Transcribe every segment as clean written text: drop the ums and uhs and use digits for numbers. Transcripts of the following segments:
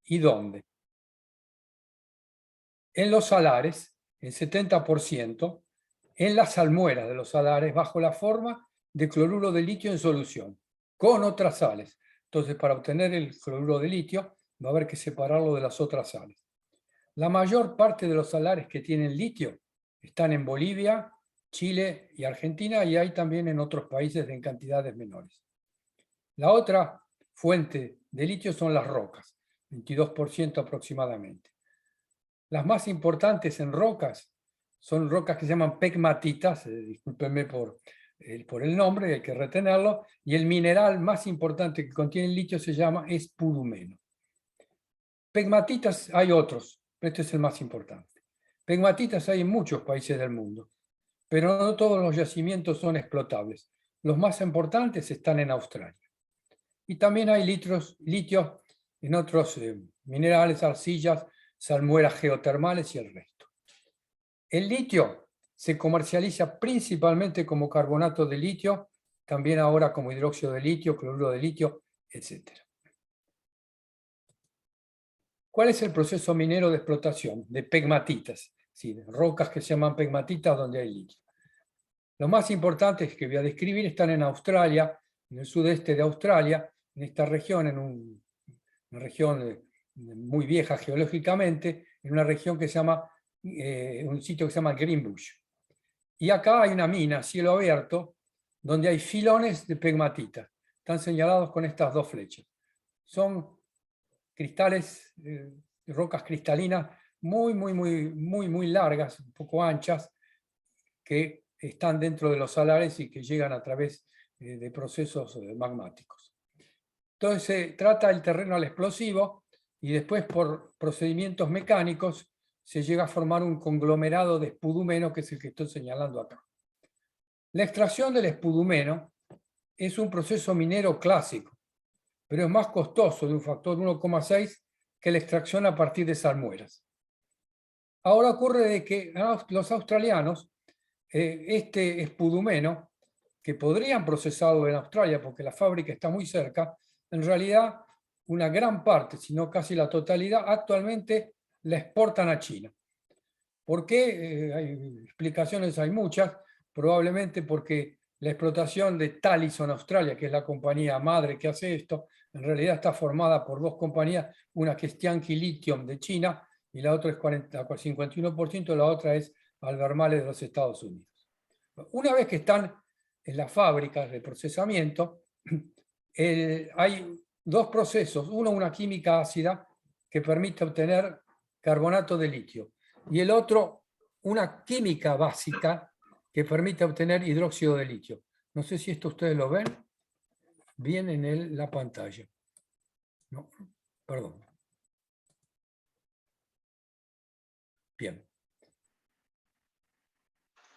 ¿Y dónde? En los salares, el 70%, en las salmueras de los salares, bajo la forma de cloruro de litio en solución, con otras sales. Entonces, para obtener el cloruro de litio, va a haber que separarlo de las otras sales. La mayor parte de los salares que tienen litio están en Bolivia, Chile y Argentina, y hay también en otros países en cantidades menores. La otra fuente de litio son las rocas, 22% aproximadamente. Las más importantes en rocas son rocas que se llaman pegmatitas, discúlpenme por el nombre, hay que retenerlo, y el mineral más importante que contiene litio es pudumeno. Pegmatitas hay otros, pero este es el más importante. Pegmatitas hay en muchos países del mundo, pero no todos los yacimientos son explotables. Los más importantes están en Australia. Y también hay litio en otros minerales, arcillas, salmueras geotermales y el resto. El litio se comercializa principalmente como carbonato de litio, también ahora como hidróxido de litio, cloruro de litio, etc. ¿Cuál es el proceso minero de explotación? De pegmatitas, ¿sí? De rocas que se llaman pegmatitas donde hay litio. Los más importantes que voy a describir están en Australia, en el sudeste de Australia, en esta región, en una región muy vieja geológicamente, en una región que se llama, un sitio que se llama Greenbush. Y acá hay una mina, cielo abierto, donde hay filones de pegmatita. Están señalados con estas dos flechas. Son cristales, rocas cristalinas muy largas, un poco anchas, que están dentro de los salares y que llegan a través de procesos magmáticos. Entonces se trata el terreno al explosivo y después por procedimientos mecánicos se llega a formar un conglomerado de espudumeno, que es el que estoy señalando acá. La extracción del espudumeno es un proceso minero clásico, pero es más costoso, de un factor 1,6, que la extracción a partir de salmueras. Ahora ocurre de que los australianos, este espudumeno, que podrían procesarlo en Australia porque la fábrica está muy cerca, en realidad una gran parte, si no casi la totalidad, actualmente la exportan a China. ¿Por qué? Hay explicaciones, hay muchas, probablemente porque la explotación de Talison Australia, que es la compañía madre que hace esto, en realidad está formada por dos compañías, una que es Tianqi Lithium de China y la otra es 51%, la otra es Albemarle de los Estados Unidos. Una vez que están en las fábricas de procesamiento, hay dos procesos, uno una química ácida que permite obtener carbonato de litio y el otro una química básica que permite obtener hidróxido de litio. No sé si esto ustedes lo ven bien en la pantalla. No, perdón. Bien.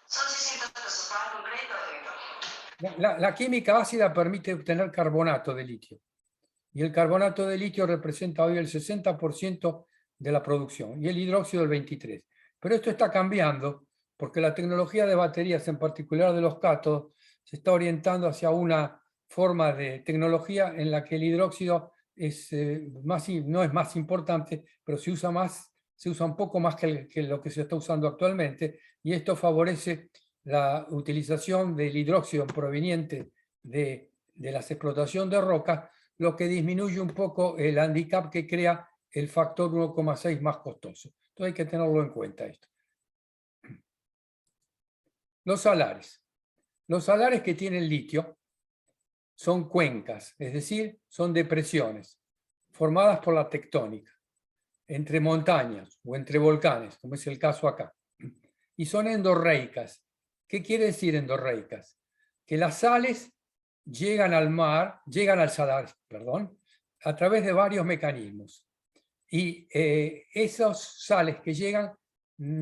Son 600 pesos, pagan con crédito o débito. La química ácida permite obtener carbonato de litio. Y el carbonato de litio representa hoy el 60% de la producción y el hidróxido el 23%. Pero esto está cambiando porque la tecnología de baterías, en particular de los cátodos, se está orientando hacia una forma de tecnología en la que el hidróxido no es más importante, pero se usa un poco más que lo que se está usando actualmente, y esto favorece la utilización del hidróxido proveniente de la explotación de rocas, lo que disminuye un poco el handicap que crea el factor 1,6 más costoso. Entonces hay que tenerlo en cuenta esto. Los salares. Los salares que tienen litio son cuencas, es decir, son depresiones formadas por la tectónica, entre montañas o entre volcanes, como es el caso acá. Y son endorreicas. ¿Qué quiere decir endorreicas? Que las sales llegan al salar, a través de varios mecanismos. Y esos sales que llegan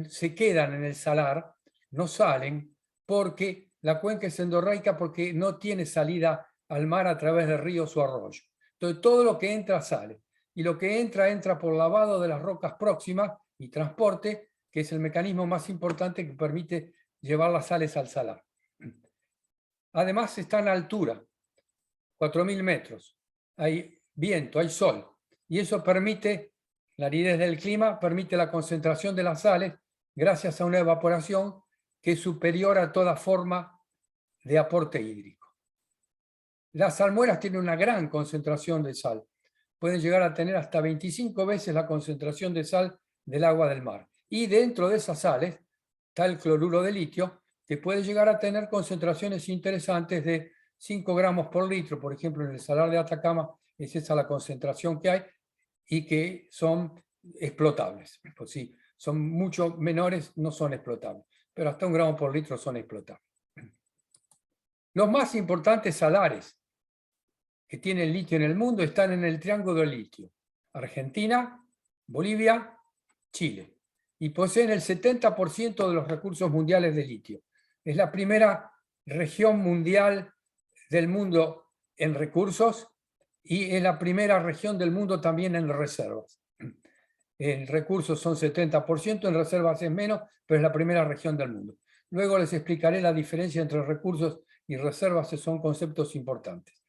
se quedan en el salar, no salen, porque la cuenca es endorreica porque no tiene salida al mar a través de ríos o arroyos. Entonces todo lo que entra sale. Y lo que entra por lavado de las rocas próximas y transporte, que es el mecanismo más importante que permite llevar las sales al salar. Además está en altura, 4.000 metros. Hay viento, hay sol. Y eso permite La aridez del clima permite la concentración de las sales gracias a una evaporación que es superior a toda forma de aporte hídrico. Las salmueras tienen una gran concentración de sal. Pueden llegar a tener hasta 25 veces la concentración de sal del agua del mar. Y dentro de esas sales está el cloruro de litio, que puede llegar a tener concentraciones interesantes de 5 gramos por litro. Por ejemplo, en el salar de Atacama es esa la concentración que hay y que son explotables. Pues sí, son mucho menores, no son explotables, pero hasta 1 gramo por litro son explotables. Los más importantes salares que tienen litio en el mundo están en el triángulo del litio: Argentina, Bolivia, Chile, y poseen el 70% de los recursos mundiales de litio. Es la primera región mundial del mundo en recursos y es la primera región del mundo también en reservas. En recursos son 70%, en reservas es menos, pero es la primera región del mundo. Luego les explicaré la diferencia entre recursos y reservas, que son conceptos importantes.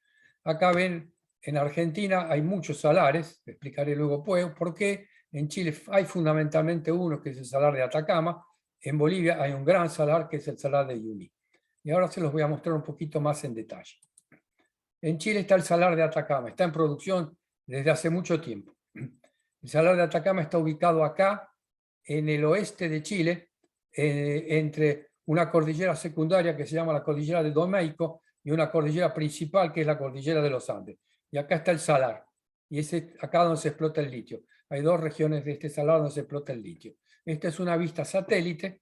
Acá ven, en Argentina hay muchos salares, explicaré luego por qué. En Chile hay fundamentalmente uno, que es el salar de Atacama. En Bolivia hay un gran salar, que es el salar de Uyuni. Y ahora se los voy a mostrar un poquito más en detalle. En Chile está el salar de Atacama, está en producción desde hace mucho tiempo. El salar de Atacama está ubicado acá, en el oeste de Chile, entre una cordillera secundaria que se llama la cordillera de Domeico y una cordillera principal que es la cordillera de los Andes. Y acá está el salar, y es acá donde se explota el litio. Hay 2 regiones de este salar donde se explota el litio. Esta es una vista satélite,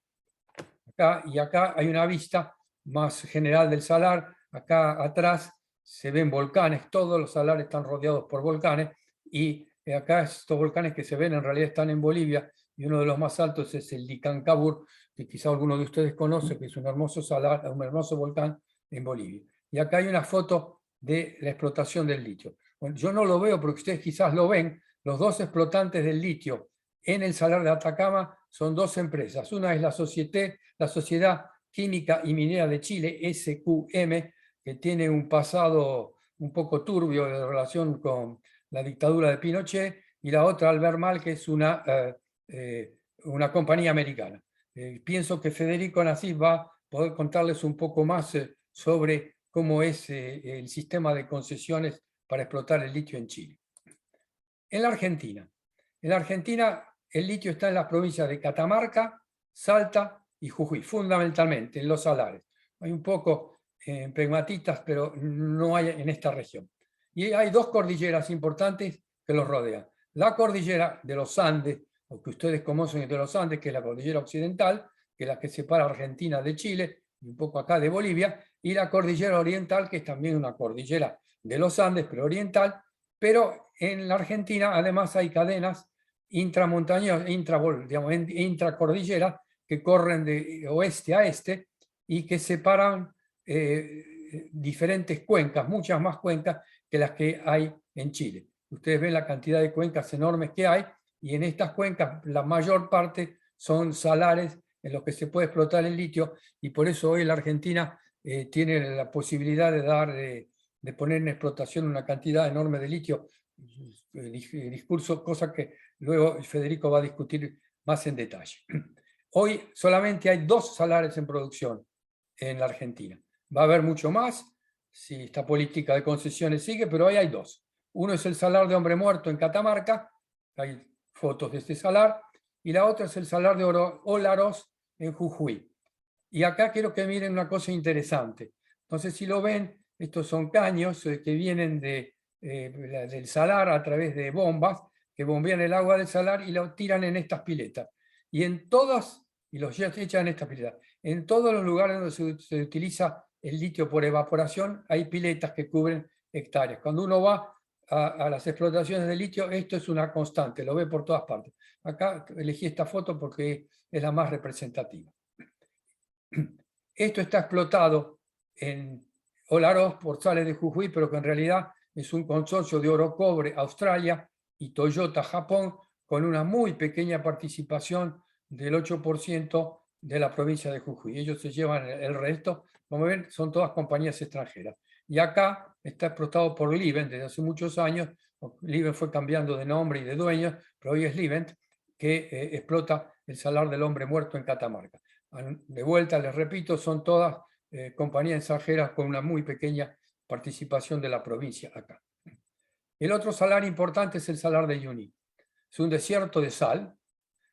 acá, y acá hay una vista más general del salar. Acá atrás se ven volcanes, todos los salares están rodeados por volcanes, y acá estos volcanes que se ven en realidad están en Bolivia, y uno de los más altos es el Licancabur, que quizá alguno de ustedes conoce, que es un hermoso salar, un hermoso volcán en Bolivia. Y acá hay una foto de la explotación del litio. Bueno, yo no lo veo porque ustedes quizás lo ven. Los 2 explotantes del litio en el salar de Atacama son 2 empresas. Una es la Sociedad Química y Minera de Chile, SQM, que tiene un pasado un poco turbio en relación con la dictadura de Pinochet, y la otra, Albemarle, que es una compañía americana. Pienso que Federico Nasif va a poder contarles un poco más sobre cómo es el sistema de concesiones para explotar el litio en Chile. En la Argentina el litio está en las provincias de Catamarca, Salta y Jujuy, fundamentalmente en los salares. Hay un poco en pegmatitas, pero no hay en esta región. Y hay 2 cordilleras importantes que los rodean. La cordillera de los Andes, o que ustedes conocen de los Andes, que es la cordillera occidental, que es la que separa Argentina de Chile, y un poco acá de Bolivia, y la cordillera oriental, que es también una cordillera de los Andes, pero oriental. Pero en la Argentina además hay cadenas intramontañosas, intracordilleras, que corren de oeste a este y que separan diferentes cuencas, muchas más cuencas que las que hay en Chile. Ustedes ven la cantidad de cuencas enormes que hay, y en estas cuencas la mayor parte son salares en los que se puede explotar el litio, y por eso hoy la Argentina tiene la posibilidad de poner en explotación una cantidad enorme de litio. Discurso, cosa que luego Federico va a discutir más en detalle. Hoy solamente hay 2 salares en producción en la Argentina. Va a haber mucho más si esta política de concesiones sigue, pero hoy hay 2. Uno es el salar de Hombre Muerto en Catamarca, hay fotos de este salar, y la otra es el salar de Olaroz en Jujuy. Y acá quiero que miren una cosa interesante. Entonces, si lo ven, estos son caños que vienen del salar a través de bombas que bombean el agua del salar y lo tiran en estas piletas. Y en todas, y los echan en estas piletas, en todos los lugares donde se utiliza el litio por evaporación, hay piletas que cubren hectáreas. Cuando uno va a las explotaciones de litio, esto es una constante, lo ve por todas partes. Acá elegí esta foto porque es la más representativa. Esto está explotado en Olaroz por sales de Jujuy, pero que en realidad es un consorcio de Oro-Cobre Australia y Toyota Japón, con una muy pequeña participación del 8% de la provincia de Jujuy. Ellos se llevan el resto. Como ven, son todas compañías extranjeras. Y acá está explotado por Liven desde hace muchos años, Livent fue cambiando de nombre y de dueños, pero hoy es Livent, que explota el salar del hombre muerto en Catamarca. De vuelta, les repito, son todas compañías extranjeras con una muy pequeña participación de la provincia acá. El otro salar importante es el salar de Uyuni. Es un desierto de sal,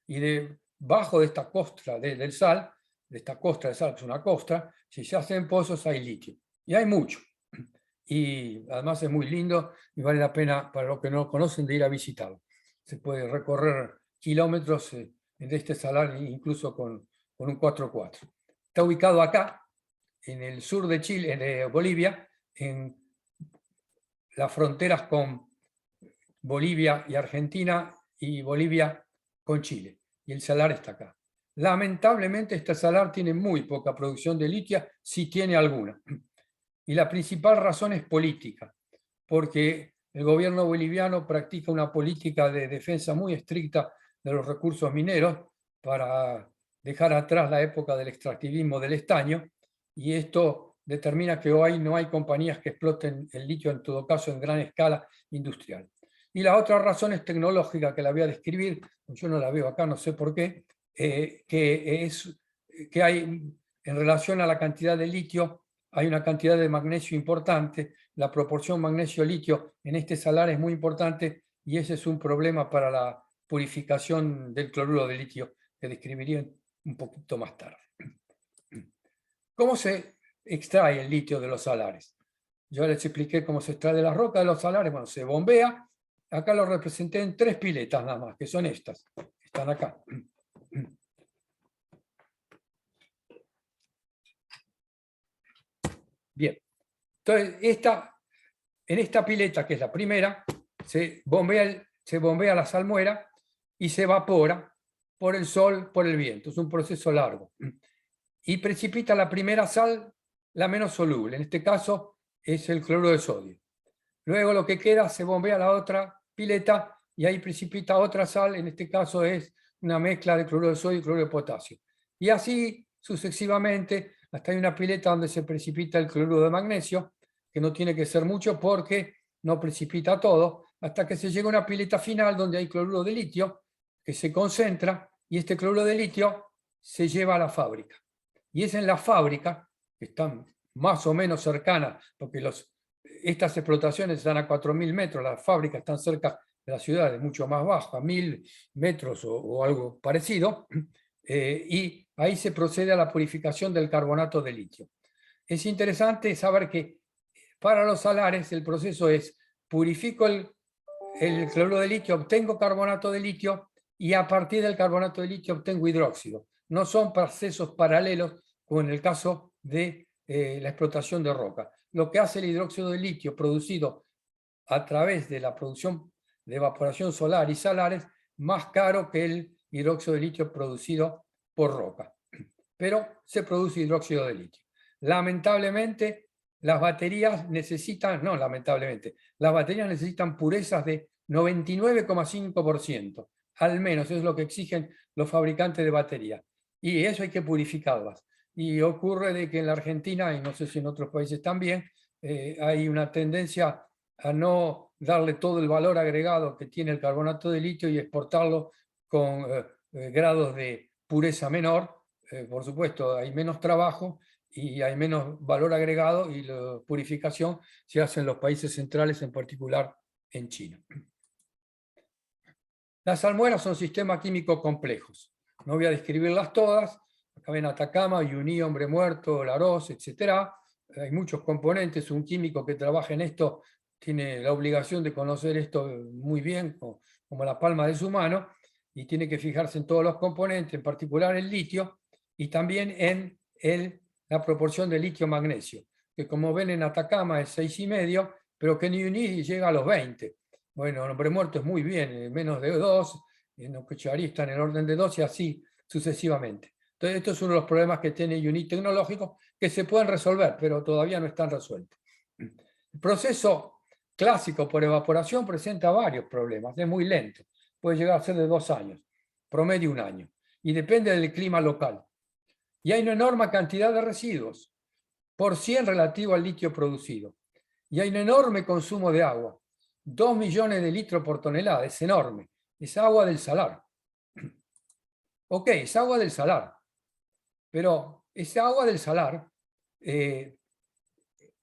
y debajo de esta costra del sal, de esta costra de sal, que es una costra, si se hacen pozos hay litio. Y hay mucho. Y además es muy lindo y vale la pena, para los que no lo conocen, de ir a visitarlo. Se puede recorrer kilómetros de este salar, incluso con un 4x4. Está ubicado acá, en el sur de Chile, de Bolivia, en las fronteras con Bolivia y Argentina y Bolivia con Chile. Y el salar está acá. Lamentablemente este salar tiene muy poca producción de litio, si tiene alguna. Y la principal razón es política, porque el gobierno boliviano practica una política de defensa muy estricta de los recursos mineros para dejar atrás la época del extractivismo del estaño, y esto determina que hoy no hay compañías que exploten el litio, en todo caso en gran escala industrial. Y la otra razón es tecnológica, que la voy a describir, yo no la veo acá, no sé por qué, que hay en relación a la cantidad de litio, hay una cantidad de magnesio importante, la proporción magnesio-litio en este salar es muy importante y ese es un problema para la purificación del cloruro de litio, que describiré un poquito más tarde. ¿Cómo se extrae el litio de los salares? Yo les expliqué cómo se extrae de la roca de los salares. Bueno, se bombea. Acá lo representé en 3 piletas nada más, que son estas. Están acá. Bien. Entonces, en esta pileta, que es la primera, se bombea la salmuera y se evapora por el sol, por el viento. Es un proceso largo. Y precipita la primera sal, la menos soluble. En este caso es el cloruro de sodio. Luego lo que queda se bombea a la otra pileta y ahí precipita otra sal. En este caso es una mezcla de cloruro de sodio y cloruro de potasio. Y así sucesivamente, hasta hay una pileta donde se precipita el cloruro de magnesio, que no tiene que ser mucho porque no precipita todo, hasta que se llega a una pileta final donde hay cloruro de litio, que se concentra, y este cloruro de litio se lleva a la fábrica. Y es en la fábrica, que están más o menos cercanas, porque estas explotaciones están a 4.000 metros, las fábricas están cerca de las ciudades, mucho más bajas, 1.000 metros o algo parecido, y ahí se procede a la purificación del carbonato de litio. Es interesante saber que para los salares el proceso es: purifico el cloruro de litio, obtengo carbonato de litio y a partir del carbonato de litio obtengo hidróxido. No son procesos paralelos como en el caso de la explotación de roca. Lo que hace el hidróxido de litio producido a través de la producción de evaporación solar y salares, más caro que el hidróxido de litio producido por roca. Pero se produce hidróxido de litio. Lamentablemente, las baterías necesitan, no lamentablemente, las baterías necesitan purezas de 99,5%, al menos es lo que exigen los fabricantes de baterías. Y eso hay que purificarlas. Y ocurre de que en la Argentina, y no sé si en otros países también, hay una tendencia a no darle todo el valor agregado que tiene el carbonato de litio y exportarlo con grados de pureza menor. Por supuesto, hay menos trabajo y hay menos valor agregado, y la purificación se hace en los países centrales, en particular en China. Las salmueras son sistemas químicos complejos. No voy a describirlas todas. Acá ven Atacama, Uyuni, Hombre Muerto, Laros, etc. Hay muchos componentes. Un químico que trabaja en esto tiene la obligación de conocer esto muy bien, como la palma de su mano, y tiene que fijarse en todos los componentes, en particular el litio, y también en la proporción de litio-magnesio, que como ven en Atacama es 6,5, pero que en Uyuni llega a los 20. Bueno, en Hombre Muerto es muy bien, menos de 2, en Ococharí está en el orden de 2 y así sucesivamente. Entonces, esto es uno de los problemas que tiene Uyuni tecnológico, que se pueden resolver, pero todavía no están resueltos. El proceso clásico por evaporación presenta varios problemas, es muy lento, puede llegar a ser de 2 años, promedio 1 año, y depende del clima local. Y hay una enorme cantidad de residuos, por 100 relativo al litio producido. Y hay un enorme consumo de agua. 2 millones de litros por tonelada, es enorme. Es agua del salar. Ok, es agua del salar. Pero esa agua del salar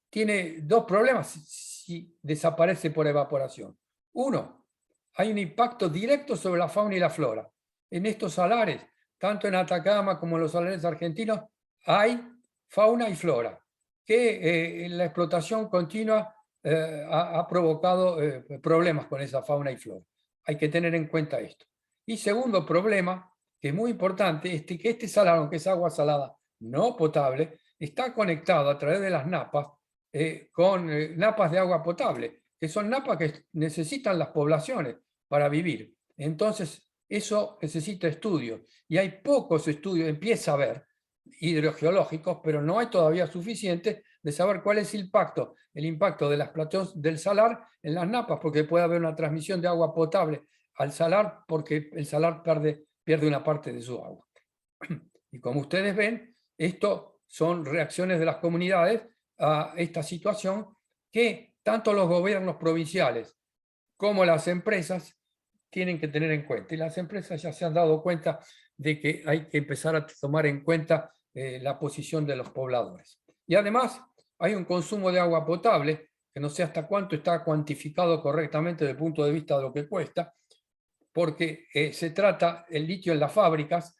tiene dos problemas si desaparece por evaporación. Uno, hay un impacto directo sobre la fauna y la flora. En estos salares, tanto en Atacama como en los salares argentinos, hay fauna y flora, que la explotación continua ha provocado problemas con esa fauna y flora. Hay que tener en cuenta esto. Y segundo problema, que es muy importante, es que este salar, aunque es agua salada no potable, está conectado a través de las napas con napas de agua potable, que son napas que necesitan las poblaciones para vivir. Entonces, eso necesita estudios. Y hay pocos estudios, empieza a haber hidrogeológicos, pero no hay todavía suficiente de saber cuál es el impacto de las explotación del salar en las napas, porque puede haber una transmisión de agua potable al salar, porque el salar pierde una parte de su agua. Y como ustedes ven, esto son reacciones de las comunidades a esta situación que tanto los gobiernos provinciales como las empresas tienen que tener en cuenta. Y las empresas ya se han dado cuenta de que hay que empezar a tomar en cuenta la posición de los pobladores. Y además hay un consumo de agua potable, que no sé hasta cuánto está cuantificado correctamente desde el punto de vista de lo que cuesta, porque se trata el litio en las fábricas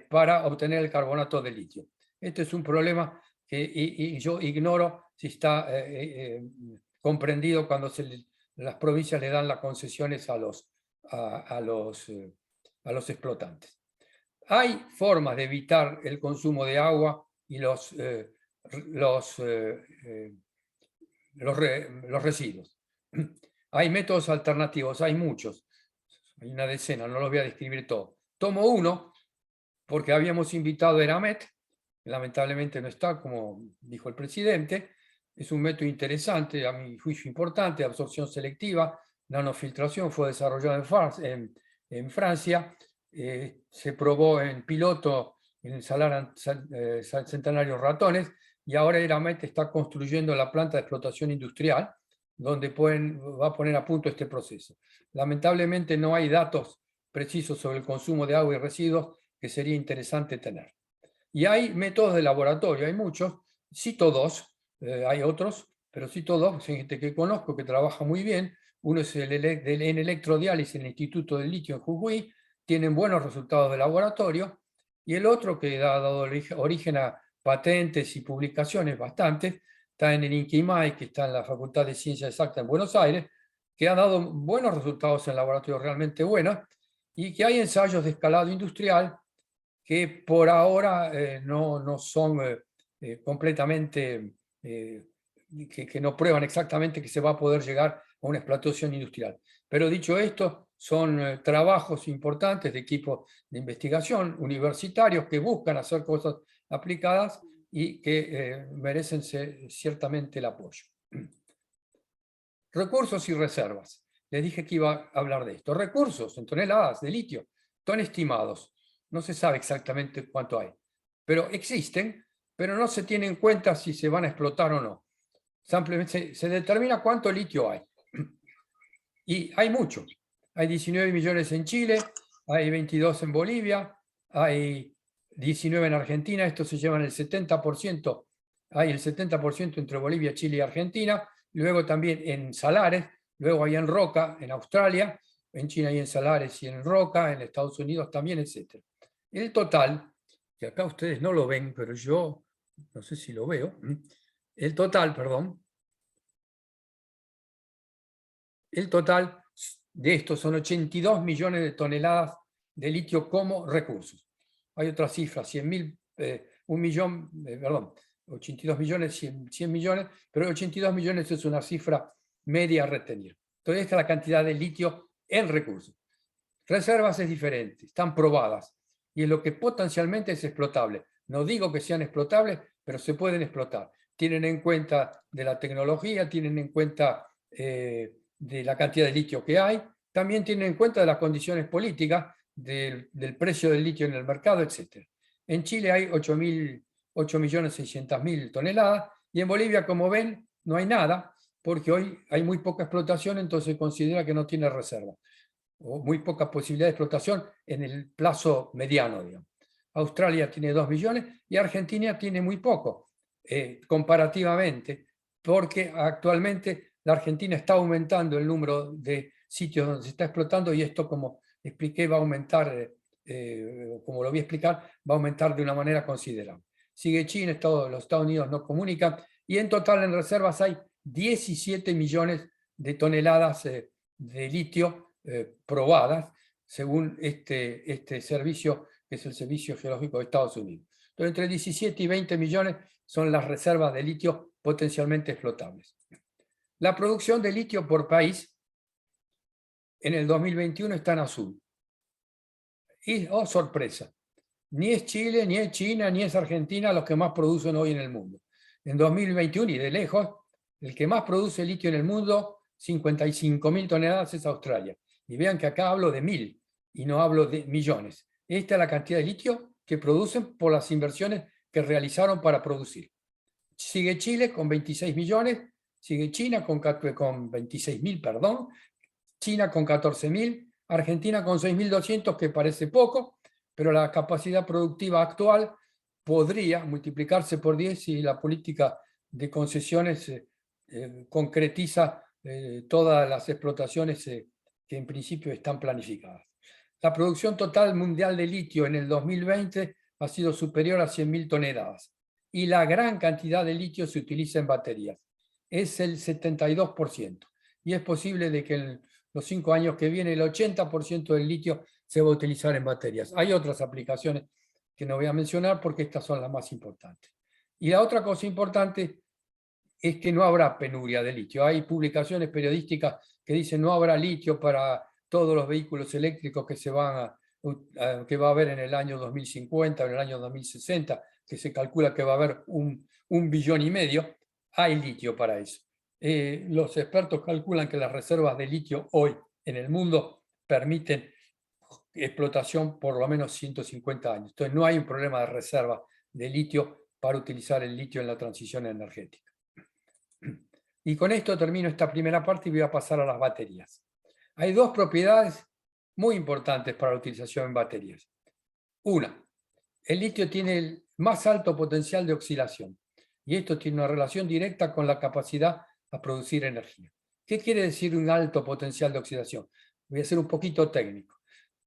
para obtener el carbonato de litio. Este es un problema que yo ignoro si está comprendido cuando las provincias le dan las concesiones a los explotantes. Hay formas de evitar el consumo de agua y los residuos. Hay métodos alternativos, hay muchos. Hay una decena, no los voy a describir todo. Tomo uno, porque habíamos invitado a Eramet, que lamentablemente no está, como dijo el presidente. Es un método interesante, a mi juicio importante, absorción selectiva, nanofiltración, fue desarrollado en Francia, se probó en piloto en el Salar Centenario Ratones, y ahora Eramet está construyendo la planta de explotación industrial, donde va a poner a punto este proceso. Lamentablemente no hay datos precisos sobre el consumo de agua y residuos que sería interesante tener. Y hay métodos de laboratorio, hay muchos, cito dos, hay otros, pero cito dos, gente que conozco que trabaja muy bien. Uno es en electrodiálisis en el Instituto del Litio en Jujuy, tienen buenos resultados de laboratorio, y el otro que ha dado origen a patentes y publicaciones bastantes, está en el INCIMAI, que está en la Facultad de Ciencias Exactas en Buenos Aires, que ha dado buenos resultados en laboratorios realmente buenos, y que hay ensayos de escalado industrial que por ahora no son completamente, que no prueban exactamente que se va a poder llegar a una explotación industrial. Pero dicho esto, son trabajos importantes de equipos de investigación universitarios que buscan hacer cosas aplicadas y que merecen ciertamente el apoyo. Recursos y reservas. Les dije que iba a hablar de esto. Recursos en toneladas de litio son estimados. No se sabe exactamente cuánto hay, pero existen, pero no se tiene en cuenta si se van a explotar o no. Simplemente se determina cuánto litio hay. Y hay mucho. Hay 19 millones en Chile, hay 22 en Bolivia, hay 19 en Argentina, estos se llevan el 70%, hay el 70% entre Bolivia, Chile y Argentina, luego también en salares, luego hay en roca, en Australia, en China hay en salares y en roca, en Estados Unidos también, etc. El total, que acá ustedes no lo ven, pero yo no sé si lo veo, el total, perdón, el total de estos son 82 millones de toneladas de litio como recursos. Hay otras cifras, 100.000, 82 millones, 100 millones, pero 82 millones es una cifra media a retener. Entonces, esta es la cantidad de litio en recursos. Reservas es diferente, están probadas, y es lo que potencialmente es explotable. No digo que sean explotables, pero se pueden explotar. Tienen en cuenta de la tecnología, tienen en cuenta de la cantidad de litio que hay, también tienen en cuenta de las condiciones políticas, del precio del litio en el mercado, etc. En Chile hay 8.600.000 toneladas, y en Bolivia, como ven, no hay nada, porque hoy hay muy poca explotación, entonces considera que no tiene reserva, o muy poca posibilidad de explotación en el plazo mediano, digamos. Australia tiene 2 millones y Argentina tiene muy poco, comparativamente, porque actualmente la Argentina está aumentando el número de sitios donde se está explotando y esto, como expliqué, va a aumentar, como lo voy a explicar, va a aumentar de una manera considerable. Sigue China, los Estados Unidos no comunican, y en total en reservas hay 17 millones de toneladas de litio probadas, según este servicio, que es el Servicio Geológico de Estados Unidos. Entonces, entre 17 y 20 millones son las reservas de litio potencialmente explotables. La producción de litio por país en el 2021 está en azul. Y, oh sorpresa, ni es Chile, ni es China, ni es Argentina los que más producen hoy en el mundo. En 2021, y de lejos, el que más produce litio en el mundo, 55.000 toneladas, es Australia. Y vean que acá hablo de 1.000 y no hablo de millones. Esta es la cantidad de litio que producen por las inversiones que realizaron para producir. Sigue Chile con 26 millones, sigue China con 26.000, perdón, China con 14.000, Argentina con 6.200, que parece poco, pero la capacidad productiva actual podría multiplicarse por 10 si la política de concesiones concretiza todas las explotaciones que en principio están planificadas. La producción total mundial de litio en el 2020 ha sido superior a 100.000 toneladas y la gran cantidad de litio se utiliza en baterías. Es el 72%. Y es posible de que en los 5 años que vienen el 80% del litio se va a utilizar en baterías. Hay otras aplicaciones que no voy a mencionar porque estas son las más importantes. Y la otra cosa importante es que no habrá penuria de litio. Hay publicaciones periodísticas que dicen no habrá litio para todos los vehículos eléctricos que que va a haber en el año 2050 o en el año 2060, que se calcula que va a haber 1,5 billones. Hay litio para eso. Los expertos calculan que las reservas de litio hoy en el mundo permiten explotación por lo menos 150 años. Entonces no hay un problema de reserva de litio para utilizar el litio en la transición energética. Y con esto termino esta primera parte y voy a pasar a las baterías. Hay dos propiedades muy importantes para la utilización en baterías. Una, el litio tiene el más alto potencial de oxidación y esto tiene una relación directa con la capacidad a producir energía. ¿Qué quiere decir un alto potencial de oxidación? Voy a ser un poquito técnico.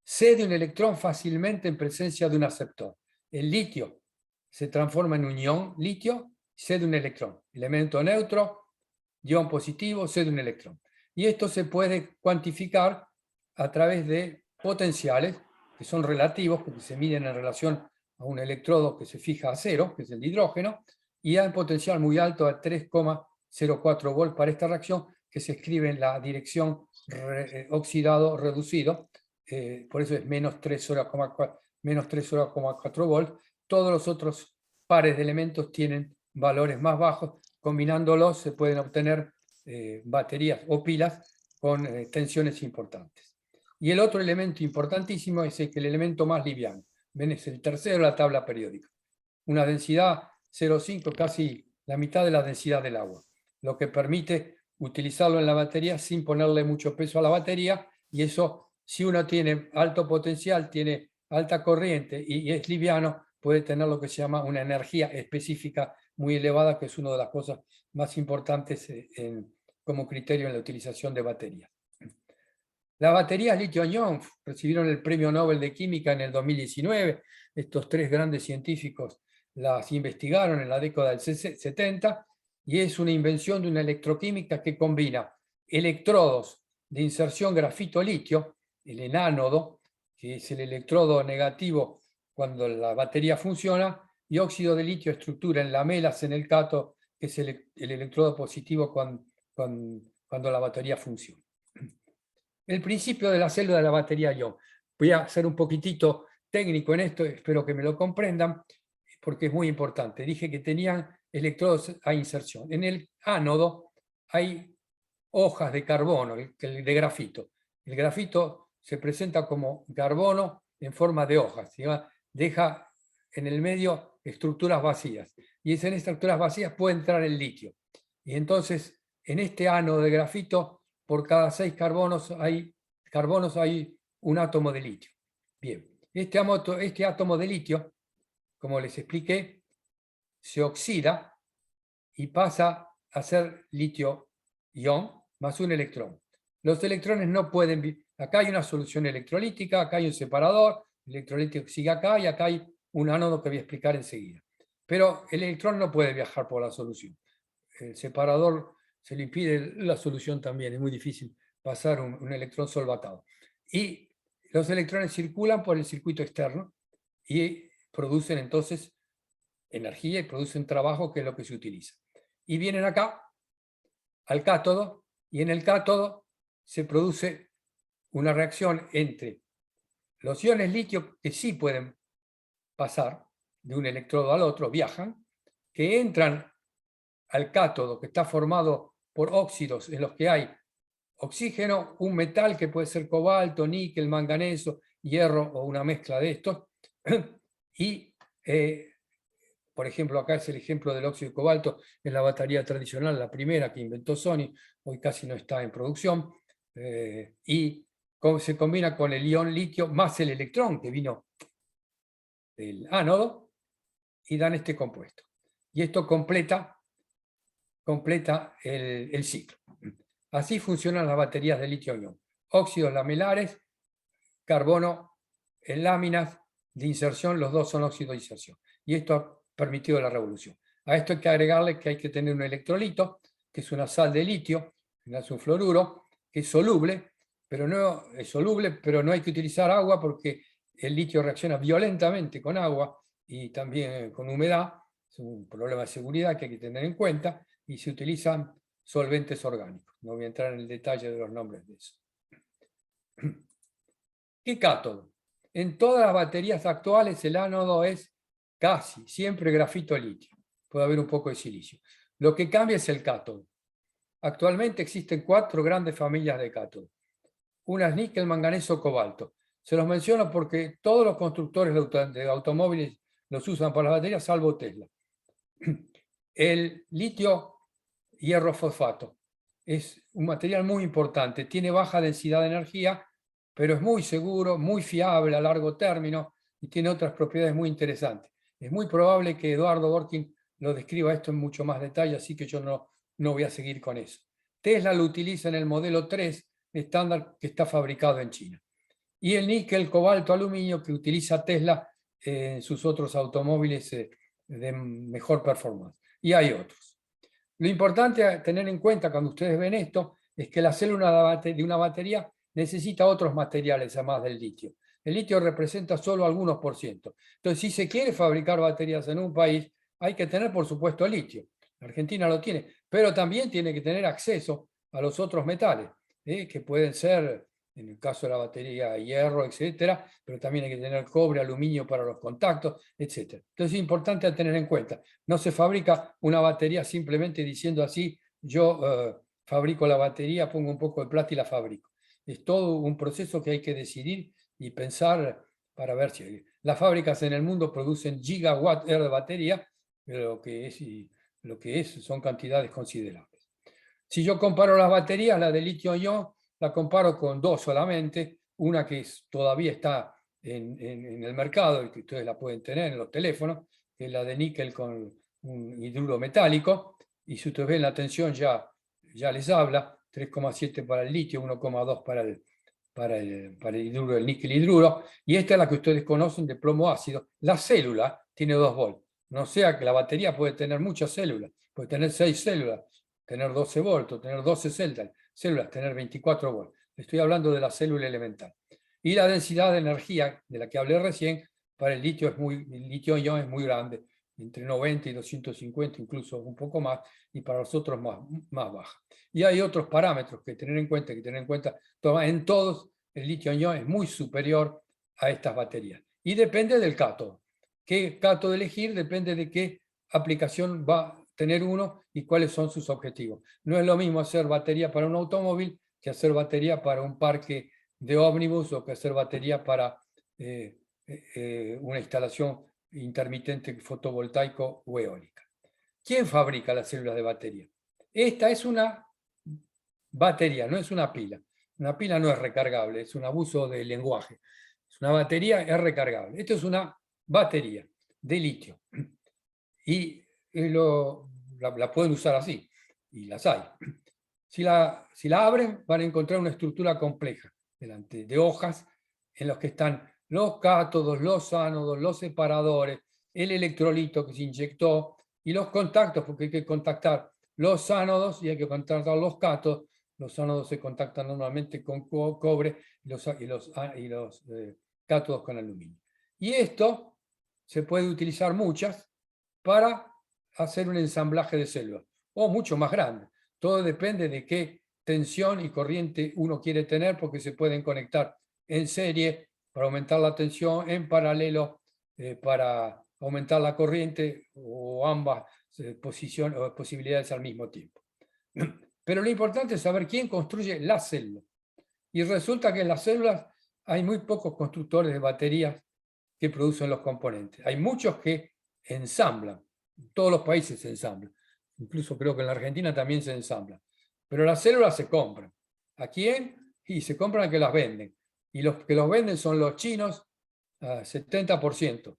Cede un electrón fácilmente en presencia de un aceptor. El litio se transforma en un ion litio, cede un electrón. Elemento neutro, ion positivo, cede un electrón. Y esto se puede cuantificar a través de potenciales que son relativos, porque se miden en relación a un electrodo que se fija a 0, que es el hidrógeno, y hay un potencial muy alto a 3,04 volts para esta reacción, que se escribe en la dirección oxidado reducido, por eso es menos 3,4 volts. Todos los otros pares de elementos tienen valores más bajos. Combinándolos se pueden obtener baterías o pilas con tensiones importantes. Y el otro elemento importantísimo es el elemento más liviano. ¿Ven? Es el tercero de la tabla periódica. Una densidad 0,5, casi la mitad de la densidad del agua, lo que permite utilizarlo en la batería sin ponerle mucho peso a la batería, y eso, si uno tiene alto potencial, tiene alta corriente y es liviano, puede tener lo que se llama una energía específica muy elevada, que es una de las cosas más importantes como criterio en la utilización de baterías. Las baterías litio-ion recibieron el Premio Nobel de Química en el 2019. Estos tres grandes científicos las investigaron en la década del 70 y es una invención de una electroquímica que combina electrodos de inserción grafito-litio, el enánodo, que es el electrodo negativo cuando la batería funciona, y óxido de litio estructura en lamelas en el cátodo, que es el electrodo positivo cuando la batería funciona. El principio de la célula de la batería ion. Voy a ser un poquitito técnico en esto, espero que me lo comprendan, porque es muy importante. Dije que tenían electrodos a inserción. En el ánodo hay hojas de carbono, de grafito. El grafito se presenta como carbono en forma de hojas, ¿sí? Deja en el medio estructuras vacías. Y es en estas estructuras vacías puede entrar el litio. Y entonces en este ánodo de grafito, por cada 6 carbonos hay un átomo de litio. Bien, este átomo de litio, como les expliqué, se oxida y pasa a ser litio-ion más un electrón. Los electrones no pueden... Acá hay una solución electrolítica, acá hay un separador, el electrolítico sigue acá y acá hay un ánodo que voy a explicar enseguida. Pero el electrón no puede viajar por la solución. El separador se le impide la solución también, es muy difícil pasar un electrón solvatado. Y los electrones circulan por el circuito externo y producen entonces energía y producen trabajo, que es lo que se utiliza. Y vienen acá, al cátodo, y en el cátodo se produce una reacción entre los iones litio, que sí pueden pasar de un electrodo al otro, viajan, que entran al cátodo, que está formado por óxidos en los que hay oxígeno, un metal que puede ser cobalto, níquel, manganeso, hierro o una mezcla de estos, y por ejemplo, acá es el ejemplo del óxido de cobalto en la batería tradicional, la primera que inventó Sony, hoy casi no está en producción, y se combina con el ion litio más el electrón que vino del ánodo y dan este compuesto. Y esto completa el ciclo. Así funcionan las baterías de litio-ion. Óxidos lamelares, carbono en láminas de inserción, los dos son óxidos de inserción. Y esto ha permitido la revolución. A esto hay que agregarle que hay que tener un electrolito, que es una sal de litio, es un fluoruro, que es soluble, pero no hay que utilizar agua porque el litio reacciona violentamente con agua y también con humedad. Es un problema de seguridad que hay que tener en cuenta, y se utilizan solventes orgánicos. No voy a entrar en el detalle de los nombres de eso. ¿Qué cátodo? En todas las baterías actuales el ánodo es casi siempre grafito litio. Puede haber un poco de silicio. Lo que cambia es el cátodo. Actualmente existen 4 grandes familias de cátodo. Una es níquel, manganeso, cobalto. Se los menciono porque todos los constructores de automóviles los usan para las baterías, salvo Tesla. El litio hierro fosfato es un material muy importante, tiene baja densidad de energía, pero es muy seguro, muy fiable a largo término y tiene otras propiedades muy interesantes. Es muy probable que Eduardo Borkin lo describa esto en mucho más detalle, así que yo no voy a seguir con eso. Tesla lo utiliza en el modelo 3 estándar que está fabricado en China. Y el níquel, cobalto, aluminio que utiliza Tesla en sus otros automóviles de mejor performance. Y hay otros. Lo importante a tener en cuenta cuando ustedes ven esto es que la célula de una batería necesita otros materiales además del litio. El litio representa solo algunos %. Entonces, si se quiere fabricar baterías en un país, hay que tener, por supuesto, litio. Argentina lo tiene, pero también tiene que tener acceso a los otros metales, que pueden ser, en el caso de la batería, hierro, etcétera, pero también hay que tener cobre, aluminio para los contactos, etcétera. Entonces es importante tener en cuenta. No se fabrica una batería simplemente diciendo así, yo fabrico la batería, pongo un poco de plata y la fabrico. Es todo un proceso que hay que decidir y pensar para ver si las fábricas en el mundo producen gigawatt de batería, pero lo que es son cantidades considerables. Si yo comparo las baterías, la de litio-ion, la comparo con 2 solamente, una que todavía está en el mercado y que ustedes la pueden tener en los teléfonos, que es la de níquel con un hidruro metálico, y si ustedes ven la tensión ya les habla, 3,7 para el litio, 1,2 para el hidruro, el níquel hidruro, y esta es la que ustedes conocen de plomo ácido. La célula tiene 2 volts, no sea que la batería puede tener muchas células, puede tener 6 células, tener 12 volts, tener 12 células, tener 24 volts. Estoy hablando de la célula elemental. Y la densidad de energía de la que hablé recién, para el litio-ion es muy grande, entre 90 y 250, incluso un poco más, y para los otros más baja. Y hay otros parámetros que tener en cuenta, en todos el litio-ion es muy superior a estas baterías. Y depende del cátodo. ¿Qué cátodo elegir? Depende de qué aplicación va a tener uno y cuáles son sus objetivos. No es lo mismo hacer batería para un automóvil que hacer batería para un parque de ómnibus o que hacer batería para una instalación intermitente fotovoltaico o eólica. ¿Quién fabrica las células de batería? Esta es una batería, no es una pila. Una pila no es recargable, es un abuso del lenguaje. Es una batería, es recargable. Esto es una batería de litio. Y la pueden usar así, y las hay. Si la abren, van a encontrar una estructura compleja, delante de hojas en las que están los cátodos, los ánodos, los separadores, el electrolito que se inyectó y los contactos, porque hay que contactar los ánodos y hay que contactar los cátodos. Los ánodos se contactan normalmente con cobre y los cátodos con aluminio. Y esto se puede utilizar muchas para hacer un ensamblaje de células, o mucho más grande. Todo depende de qué tensión y corriente uno quiere tener, porque se pueden conectar en serie para aumentar la tensión, en paralelo para aumentar la corriente, o ambas posibilidades al mismo tiempo. Pero lo importante es saber quién construye la célula. Y resulta que en las células hay muy pocos constructores de baterías que producen los componentes. Hay muchos que ensamblan. En todos los países se ensamblan. Incluso creo que en la Argentina también se ensamblan. Pero las células se compran. ¿A quién? Y se compran a que las venden. Y los que los venden son los chinos, 70%.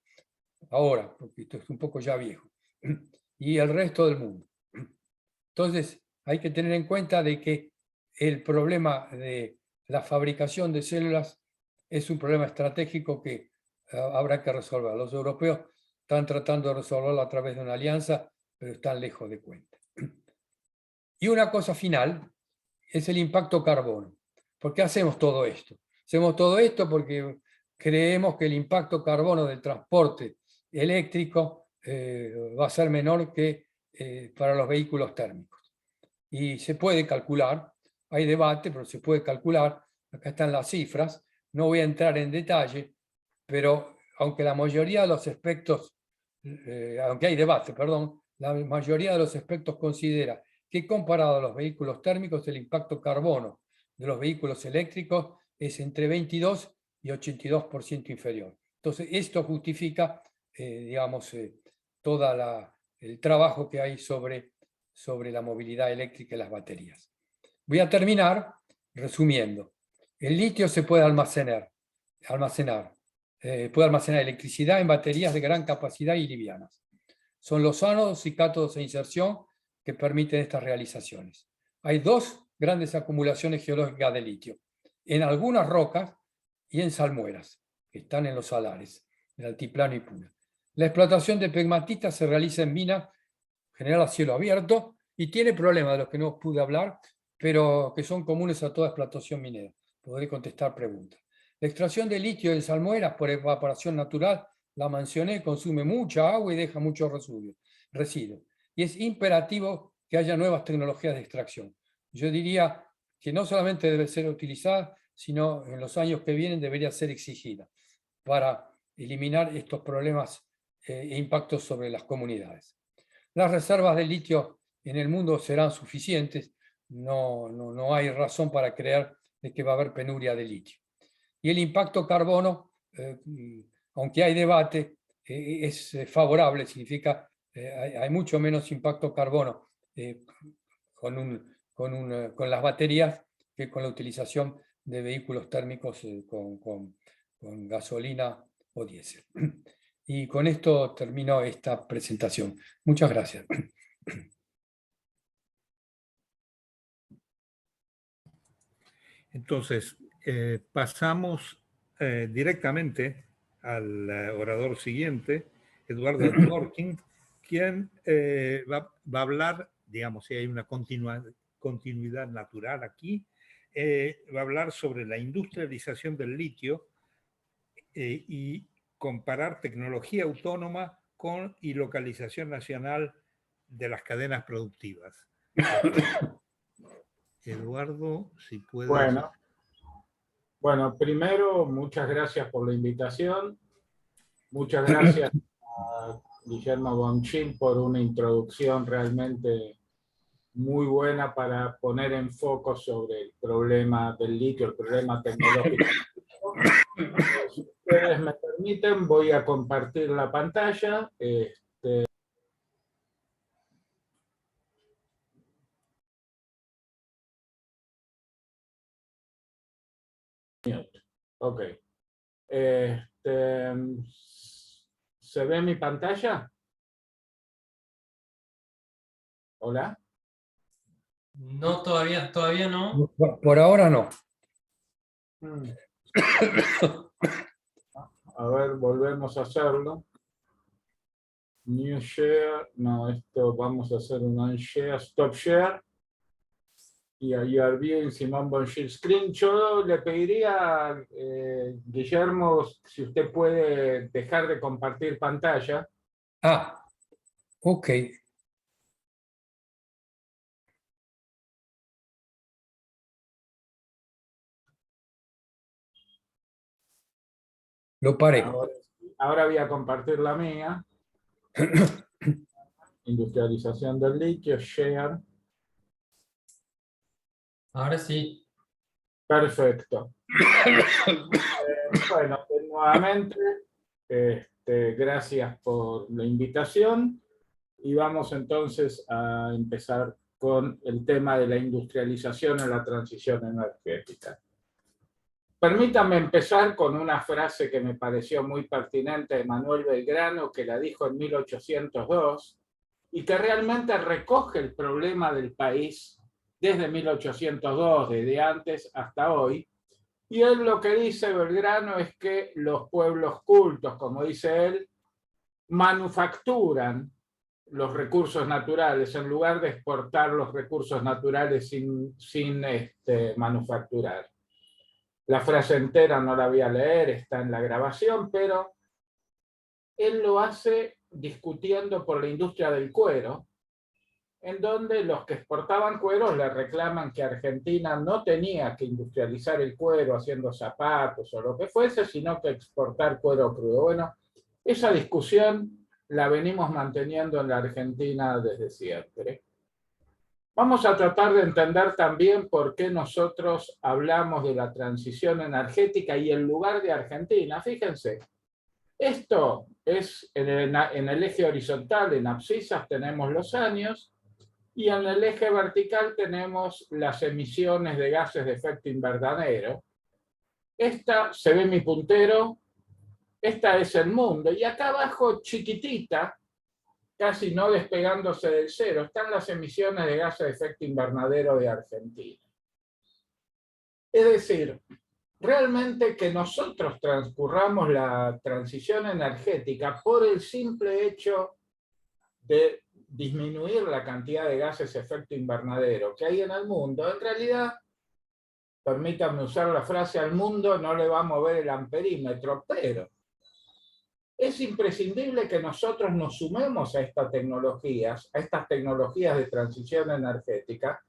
Ahora, porque esto es un poco ya viejo. Y el resto del mundo. Entonces, hay que tener en cuenta de que el problema de la fabricación de células es un problema estratégico que habrá que resolver. Los europeos están tratando de resolverlo a través de una alianza, pero están lejos de cuenta. Y una cosa final es el impacto carbono. ¿Por qué hacemos todo esto? Hacemos todo esto porque creemos que el impacto carbono del transporte eléctrico va a ser menor que para los vehículos térmicos. Y se puede calcular, hay debate, pero se puede calcular, acá están las cifras, no voy a entrar en detalle, pero aunque la mayoría de los aspectos, aunque hay debate, perdón, la mayoría de los aspectos considera que comparado a los vehículos térmicos, el impacto carbono de los vehículos eléctricos es entre 22 y 82% inferior. Entonces, esto justifica, digamos, todo el trabajo que hay sobre la movilidad eléctrica y las baterías. Voy a terminar resumiendo. El litio se puede almacenar. Puede almacenar electricidad en baterías de gran capacidad y livianas. Son los ánodos y cátodos de inserción que permiten estas realizaciones. Hay dos grandes acumulaciones geológicas de litio, en algunas rocas y en salmueras, que están en los salares, en el altiplano y Puna. La explotación de pegmatitas se realiza en minas, general a cielo abierto, y tiene problemas de los que no pude hablar, pero que son comunes a toda explotación minera. Podré contestar preguntas. La extracción de litio en salmueras por evaporación natural, la mencioné, consume mucha agua y deja muchos residuos. Y es imperativo que haya nuevas tecnologías de extracción. Yo diría que no solamente debe ser utilizada, sino en los años que vienen debería ser exigida para eliminar estos problemas e impactos sobre las comunidades. Las reservas de litio en el mundo serán suficientes, no hay razón para creer de que va a haber penuria de litio. Y el impacto carbono, aunque hay debate, es favorable, significa hay mucho menos impacto carbono con las baterías que con la utilización de vehículos térmicos con gasolina o diésel. Y con esto termino esta presentación. Muchas gracias. Entonces, pasamos directamente al orador siguiente, Eduardo Dworkin, quien va a hablar, digamos, si hay una continuidad natural aquí, va a hablar sobre la industrialización del litio y comparar tecnología autónoma y localización nacional de las cadenas productivas. Eduardo, si puedes. Bueno, primero, muchas gracias por la invitación. Muchas gracias a Guillermo Bonchin por una introducción realmente muy buena para poner en foco sobre el problema del litio, el problema tecnológico. Si ustedes me permiten, voy a compartir la pantalla. Ok. ¿Se ve mi pantalla? ¿Hola? No, todavía no. Por ahora no. A ver, volvemos a hacerlo. New share. No, esto vamos a hacer un unshare. Stop share. Y you are viewing Simón Bonshir Screen. Yo le pediría, Guillermo, si usted puede dejar de compartir pantalla. Ah, ok. Lo paré. Ahora voy a compartir la mía. Industrialización del litio, share. Ahora sí. Perfecto. Bueno, pues nuevamente, gracias por la invitación y vamos entonces a empezar con el tema de la industrialización en la transición energética. Permítanme empezar con una frase que me pareció muy pertinente de Manuel Belgrano, que la dijo en 1802, y que realmente recoge el problema del país desde 1802, desde antes hasta hoy. Y él lo que dice Belgrano es que los pueblos cultos, como dice él, manufacturan los recursos naturales en lugar de exportar los recursos naturales sin manufacturar. La frase entera no la voy a leer, está en la grabación, pero él lo hace discutiendo por la industria del cuero, en donde los que exportaban cueros le reclaman que Argentina no tenía que industrializar el cuero haciendo zapatos o lo que fuese, sino que exportar cuero crudo. Bueno, esa discusión la venimos manteniendo en la Argentina desde siempre. Vamos a tratar de entender también por qué nosotros hablamos de la transición energética y el lugar de Argentina. Fíjense, esto es en el eje horizontal, en abscisas tenemos los años, y en el eje vertical tenemos las emisiones de gases de efecto invernadero. Esta, se ve mi puntero, esta es el mundo, y acá abajo, chiquitita, casi no despegándose del cero, están las emisiones de gases de efecto invernadero de Argentina. Es decir, realmente que nosotros transcurramos la transición energética por el simple hecho de disminuir la cantidad de gases de efecto invernadero que hay en el mundo, en realidad, permítanme usar la frase, al mundo no le va a mover el amperímetro, pero es imprescindible que nosotros nos sumemos a estas tecnologías de transición energética,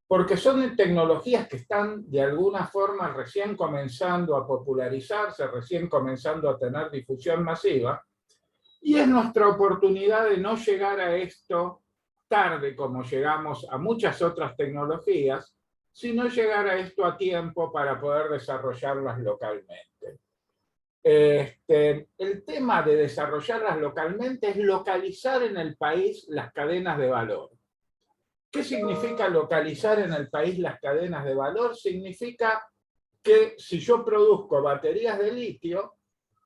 porque son tecnologías que están de alguna forma recién comenzando a popularizarse, recién comenzando a tener difusión masiva, y es nuestra oportunidad de no llegar a esto tarde como llegamos a muchas otras tecnologías, sino llegar a esto a tiempo para poder desarrollarlas localmente. El tema de desarrollarlas localmente es localizar en el país las cadenas de valor. ¿Qué significa localizar en el país las cadenas de valor? Significa que si yo produzco baterías de litio,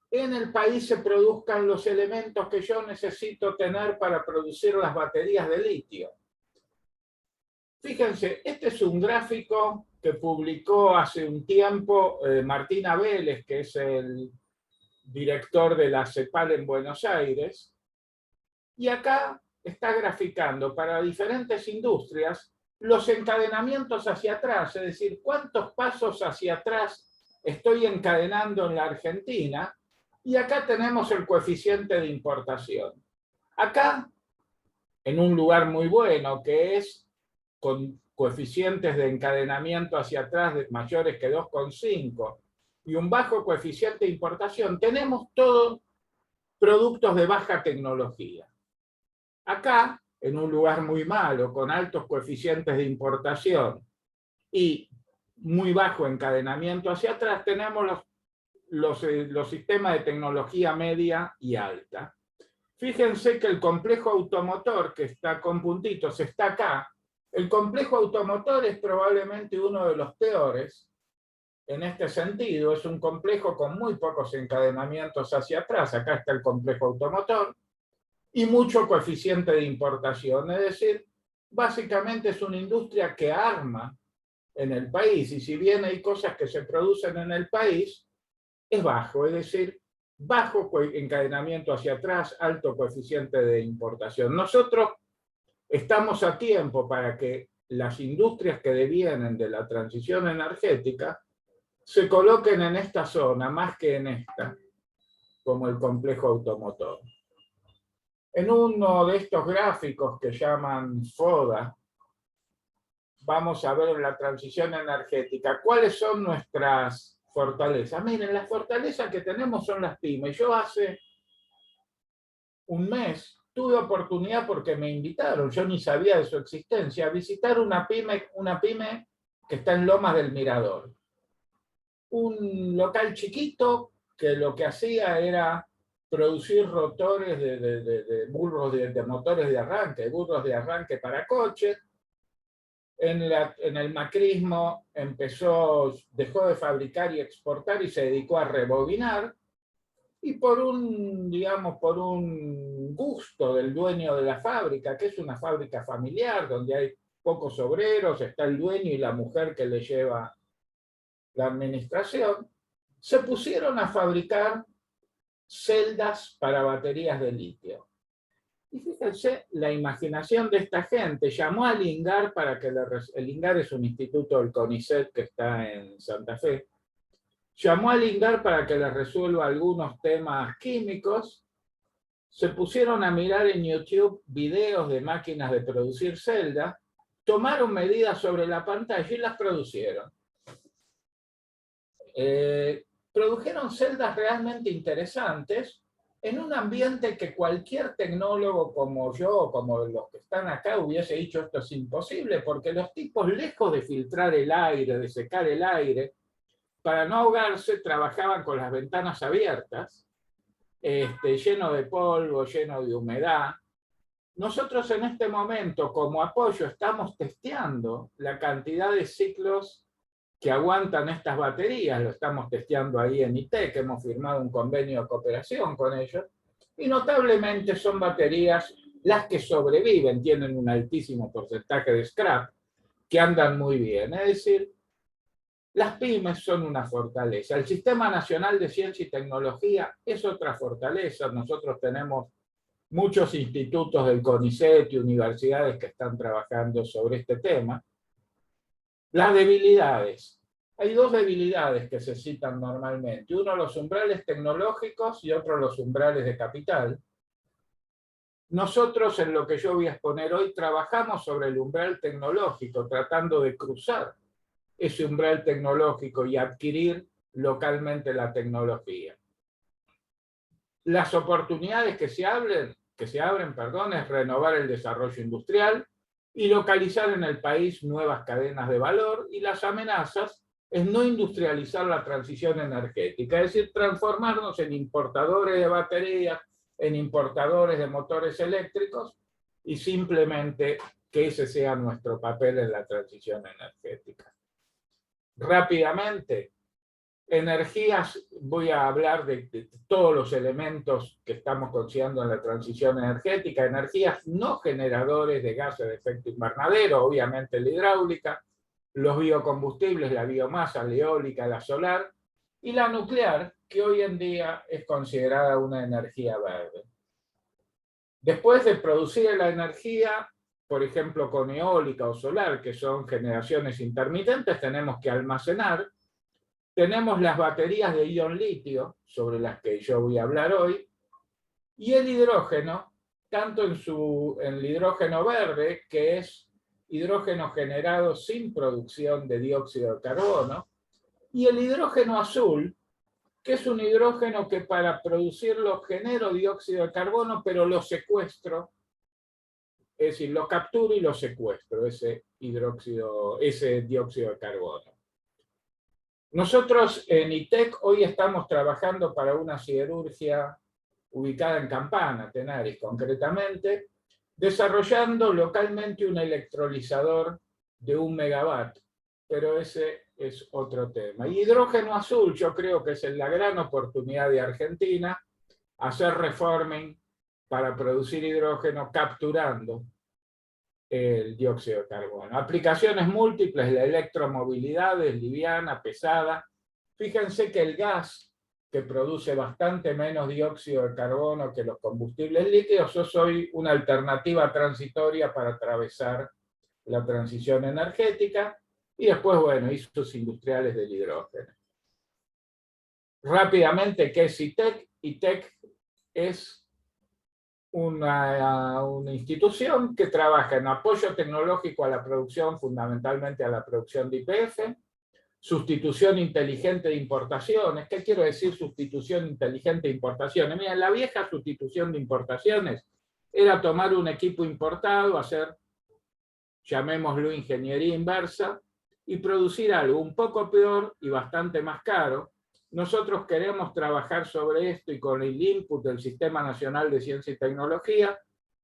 en el país se produzcan los elementos que yo necesito tener para producir las baterías de litio. Fíjense, este es un gráfico que publicó hace un tiempo Martina Vélez, que es el director de la CEPAL en Buenos Aires, y acá está graficando para diferentes industrias los encadenamientos hacia atrás, es decir, cuántos pasos hacia atrás estoy encadenando en la Argentina, y acá tenemos el coeficiente de importación. Acá, en un lugar muy bueno, que es con coeficientes de encadenamiento hacia atrás de mayores que 2,5 y un bajo coeficiente de importación, tenemos todos productos de baja tecnología. Acá, en un lugar muy malo, con altos coeficientes de importación y muy bajo encadenamiento hacia atrás, tenemos los sistemas de tecnología media y alta. Fíjense que el complejo automotor, que está con puntitos, está acá. El complejo automotor es probablemente uno de los peores en este sentido, es un complejo con muy pocos encadenamientos hacia atrás. Acá está el complejo automotor y mucho coeficiente de importación. Es decir, básicamente es una industria que arma en el país, y si bien hay cosas que se producen en el país, es bajo, es decir, bajo encadenamiento hacia atrás, alto coeficiente de importación. Nosotros estamos a tiempo para que las industrias que devienen de la transición energética se coloquen en esta zona más que en esta, como el complejo automotor. En uno de estos gráficos que llaman FODA, vamos a ver en la transición energética cuáles son nuestras fortalezas. Miren, las fortalezas que tenemos son las pymes. Yo hace un mes tuve oportunidad, porque me invitaron, yo ni sabía de su existencia, a visitar una pyme que está en Lomas del Mirador. Un local chiquito que lo que hacía era producir rotores de burros de motores de arranque, burros de arranque para coches. En el macrismo dejó de fabricar y exportar y se dedicó a rebobinar. Y por un gusto del dueño de la fábrica, que es una fábrica familiar, donde hay pocos obreros, está el dueño y la mujer que le lleva la administración, se pusieron a fabricar celdas para baterías de litio. Y fíjense la imaginación de esta gente. Llamó al INGAR para que el INGAR es un instituto del CONICET que está en Santa Fe. Llamó al INGAR para que le resuelva algunos temas químicos. Se pusieron a mirar en YouTube videos de máquinas de producir celdas, tomaron medidas sobre la pantalla y las producieron. Produjeron celdas realmente interesantes en un ambiente que cualquier tecnólogo como yo, como los que están acá, hubiese dicho esto es imposible, porque los tipos, lejos de filtrar el aire, de secar el aire, para no ahogarse, trabajaban con las ventanas abiertas, lleno de polvo, lleno de humedad. Nosotros en este momento, como apoyo, estamos testeando la cantidad de ciclos que aguantan estas baterías. Lo estamos testeando ahí en ITEC, hemos firmado un convenio de cooperación con ellos, y notablemente son baterías las que sobreviven, tienen un altísimo porcentaje de scrap, que andan muy bien. Es decir, las pymes son una fortaleza. El Sistema Nacional de Ciencia y Tecnología es otra fortaleza. Nosotros tenemos muchos institutos del CONICET y universidades que están trabajando sobre este tema. Las debilidades. Hay dos debilidades que se citan normalmente. Uno, los umbrales tecnológicos, y otro, los umbrales de capital. Nosotros, en lo que yo voy a exponer hoy, trabajamos sobre el umbral tecnológico, tratando de cruzar ese umbral tecnológico y adquirir localmente la tecnología. Las oportunidades que se abren, es renovar el desarrollo industrial y localizar en el país nuevas cadenas de valor, y las amenazas es no industrializar la transición energética, es decir, transformarnos en importadores de baterías, en importadores de motores eléctricos, y simplemente que ese sea nuestro papel en la transición energética. Rápidamente, energías, voy a hablar de todos los elementos que estamos considerando en la transición energética. Energías no generadores de gases de efecto invernadero, obviamente la hidráulica, los biocombustibles, la biomasa, la eólica, la solar, y la nuclear, que hoy en día es considerada una energía verde. Después de producir la energía, por ejemplo con eólica o solar, que son generaciones intermitentes, tenemos que almacenar. Tenemos las baterías de ion litio, sobre las que yo voy a hablar hoy, y el hidrógeno, tanto en el hidrógeno verde, que es hidrógeno generado sin producción de dióxido de carbono, y el hidrógeno azul, que es un hidrógeno que para producirlo genero dióxido de carbono, pero lo secuestro, es decir, lo capturo y lo secuestro, ese dióxido de carbono. Nosotros en ITEC hoy estamos trabajando para una siderurgia ubicada en Campana, Tenaris concretamente, desarrollando localmente un electrolizador de 1 megawatt, pero ese es otro tema. Y hidrógeno azul, yo creo que es la gran oportunidad de Argentina, hacer reforming para producir hidrógeno capturando el dióxido de carbono. Aplicaciones múltiples, la electromovilidad es liviana, pesada. Fíjense que el gas, que produce bastante menos dióxido de carbono que los combustibles líquidos, yo soy una alternativa transitoria para atravesar la transición energética, y después, bueno, usos industriales del hidrógeno. Rápidamente, ¿qué es ITEC? ITEC es una institución que trabaja en apoyo tecnológico a la producción, fundamentalmente a la producción de YPF, sustitución inteligente de importaciones. ¿Qué quiero decir sustitución inteligente de importaciones? Mira, la vieja sustitución de importaciones era tomar un equipo importado, hacer, llamémoslo ingeniería inversa, y producir algo un poco peor y bastante más caro. Nosotros queremos trabajar sobre esto y con el input del Sistema Nacional de Ciencia y Tecnología,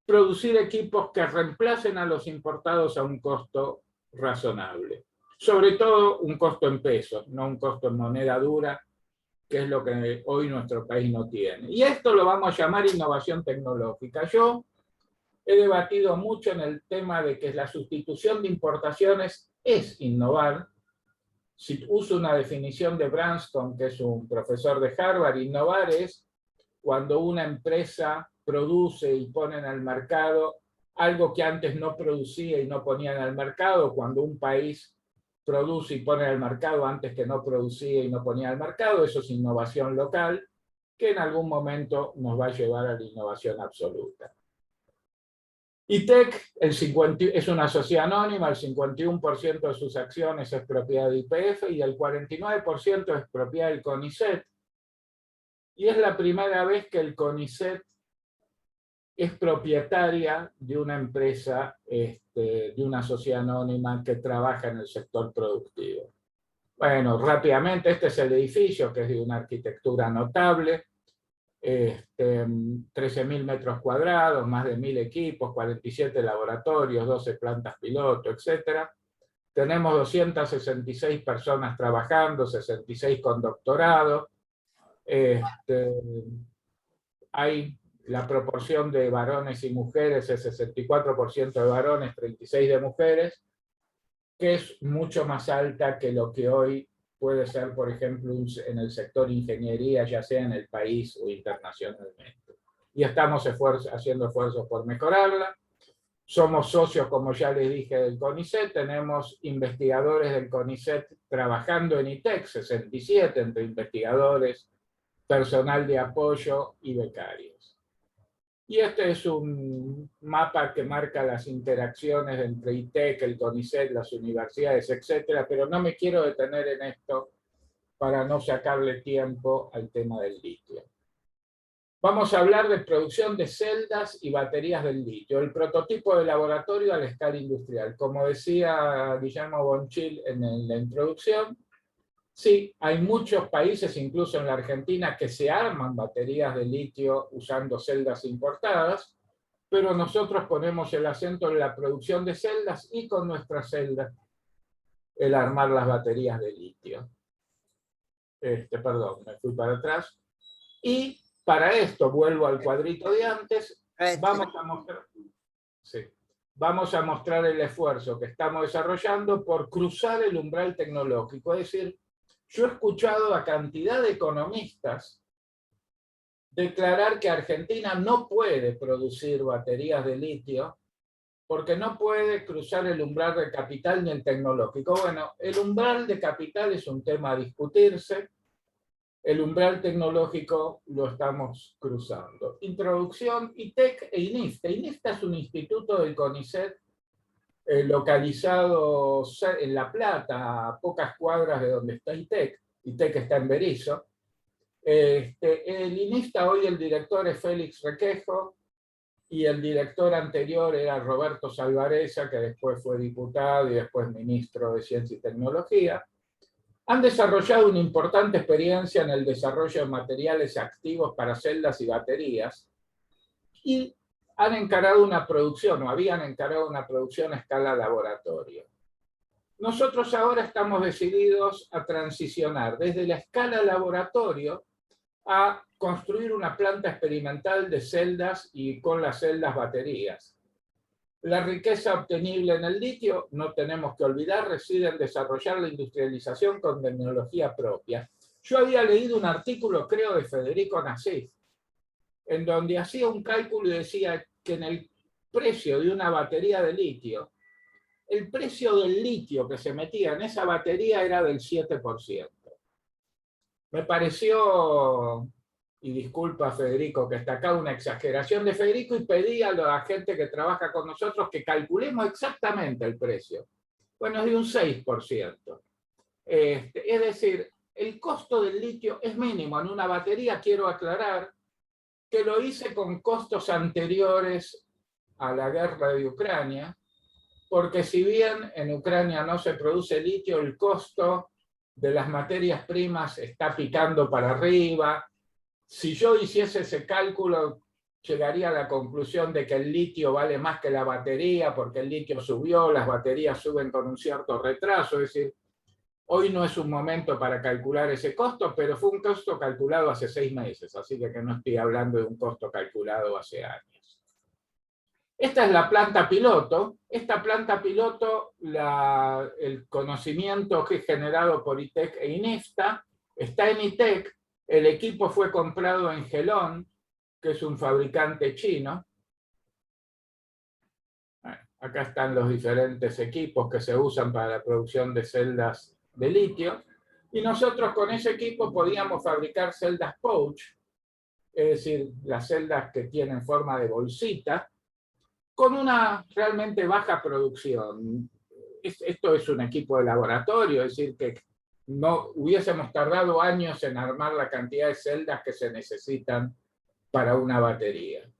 producir equipos que reemplacen a los importados a un costo razonable. Sobre todo un costo en pesos, no un costo en moneda dura, que es lo que hoy nuestro país no tiene. Y esto lo vamos a llamar innovación tecnológica. Yo he debatido mucho en el tema de que la sustitución de importaciones es innovar. Si uso una definición de Branston, que es un profesor de Harvard, innovar es cuando una empresa produce y pone en el mercado algo que antes no producía y no ponía en el mercado, cuando un país produce y pone en el mercado antes que no producía y no ponía en el mercado. Eso es innovación local, que en algún momento nos va a llevar a la innovación absoluta. ITEC es una sociedad anónima, el 51% de sus acciones es propiedad de YPF y el 49% es propiedad del CONICET. Y es la primera vez que el CONICET es propietaria de una empresa, de una sociedad anónima que trabaja en el sector productivo. Bueno, rápidamente, este es el edificio, que es de una arquitectura notable. 13.000 metros cuadrados, más de 1.000 equipos, 47 laboratorios, 12 plantas piloto, etc. Tenemos 266 personas trabajando, 66 con doctorado. Hay la proporción de varones y mujeres, es 64% de varones, 36% de mujeres, que es mucho más alta que lo que hoy puede ser, por ejemplo, en el sector ingeniería, ya sea en el país o internacionalmente. Y estamos haciendo esfuerzos por mejorarla. Somos socios, como ya les dije, del CONICET. Tenemos investigadores del CONICET trabajando en ITEC, 67, entre investigadores, personal de apoyo y becarios. Y este es un mapa que marca las interacciones entre ITEC, el CONICET, las universidades, etc. Pero no me quiero detener en esto para no sacarle tiempo al tema del litio. Vamos a hablar de producción de celdas y baterías del litio, el prototipo de laboratorio a la escala industrial. Como decía Guillermo Bonchil en la introducción, sí, hay muchos países, incluso en la Argentina, que se arman baterías de litio usando celdas importadas, pero nosotros ponemos el acento en la producción de celdas y con nuestras celdas el armar las baterías de litio. Perdón, me fui para atrás. Y para esto, vuelvo al cuadrito de antes, vamos a mostrar el esfuerzo que estamos desarrollando por cruzar el umbral tecnológico. Es decir, yo he escuchado a cantidad de economistas declarar que Argentina no puede producir baterías de litio porque no puede cruzar el umbral de capital ni el tecnológico. Bueno, el umbral de capital es un tema a discutirse, el umbral tecnológico lo estamos cruzando. Introducción, ITEC e INIFTA. INIFTA es un instituto del CONICET localizado en La Plata, a pocas cuadras de donde está ITEC. ITEC está en Berisso. El INIFTA, hoy el director es Félix Requejo, y el director anterior era Roberto Salvareza, que después fue diputado y después ministro de Ciencia y Tecnología. Han desarrollado una importante experiencia en el desarrollo de materiales activos para celdas y baterías, y han encarado una producción, o habían encarado una producción a escala laboratorio. Nosotros ahora estamos decididos a transicionar desde la escala laboratorio a construir una planta experimental de celdas y con las celdas baterías. La riqueza obtenible en el litio, no tenemos que olvidar, reside en desarrollar la industrialización con tecnología propia. Yo había leído un artículo, creo, de Federico Nassif, en donde hacía un cálculo y decía que en el precio de una batería de litio, el precio del litio que se metía en esa batería era del 7%. Me pareció, y disculpa Federico que está acá, una exageración de Federico, y pedí a la gente que trabaja con nosotros que calculemos exactamente el precio. Bueno, es de un 6%. Es decir, el costo del litio es mínimo. En una batería, quiero aclarar que lo hice con costos anteriores a la guerra de Ucrania, porque si bien en Ucrania no se produce litio, el costo de las materias primas está picando para arriba. Si yo hiciese ese cálculo, llegaría a la conclusión de que el litio vale más que la batería, porque el litio subió, las baterías suben con un cierto retraso, es decir, hoy no es un momento para calcular ese costo, pero fue un costo calculado hace 6 meses, así que no estoy hablando de un costo calculado hace años. Esta es la planta piloto. Esta planta piloto, el conocimiento que es generado por ITEC e INIFTA, está en ITEC. El equipo fue comprado en Gelón, que es un fabricante chino. Acá están los diferentes equipos que se usan para la producción de celdas de litio. Y nosotros con ese equipo podíamos fabricar celdas pouch, es decir, las celdas que tienen forma de bolsita, con una realmente baja producción. Esto es un equipo de laboratorio, es decir, que no hubiésemos tardado años en armar la cantidad de celdas que se necesitan para una batería.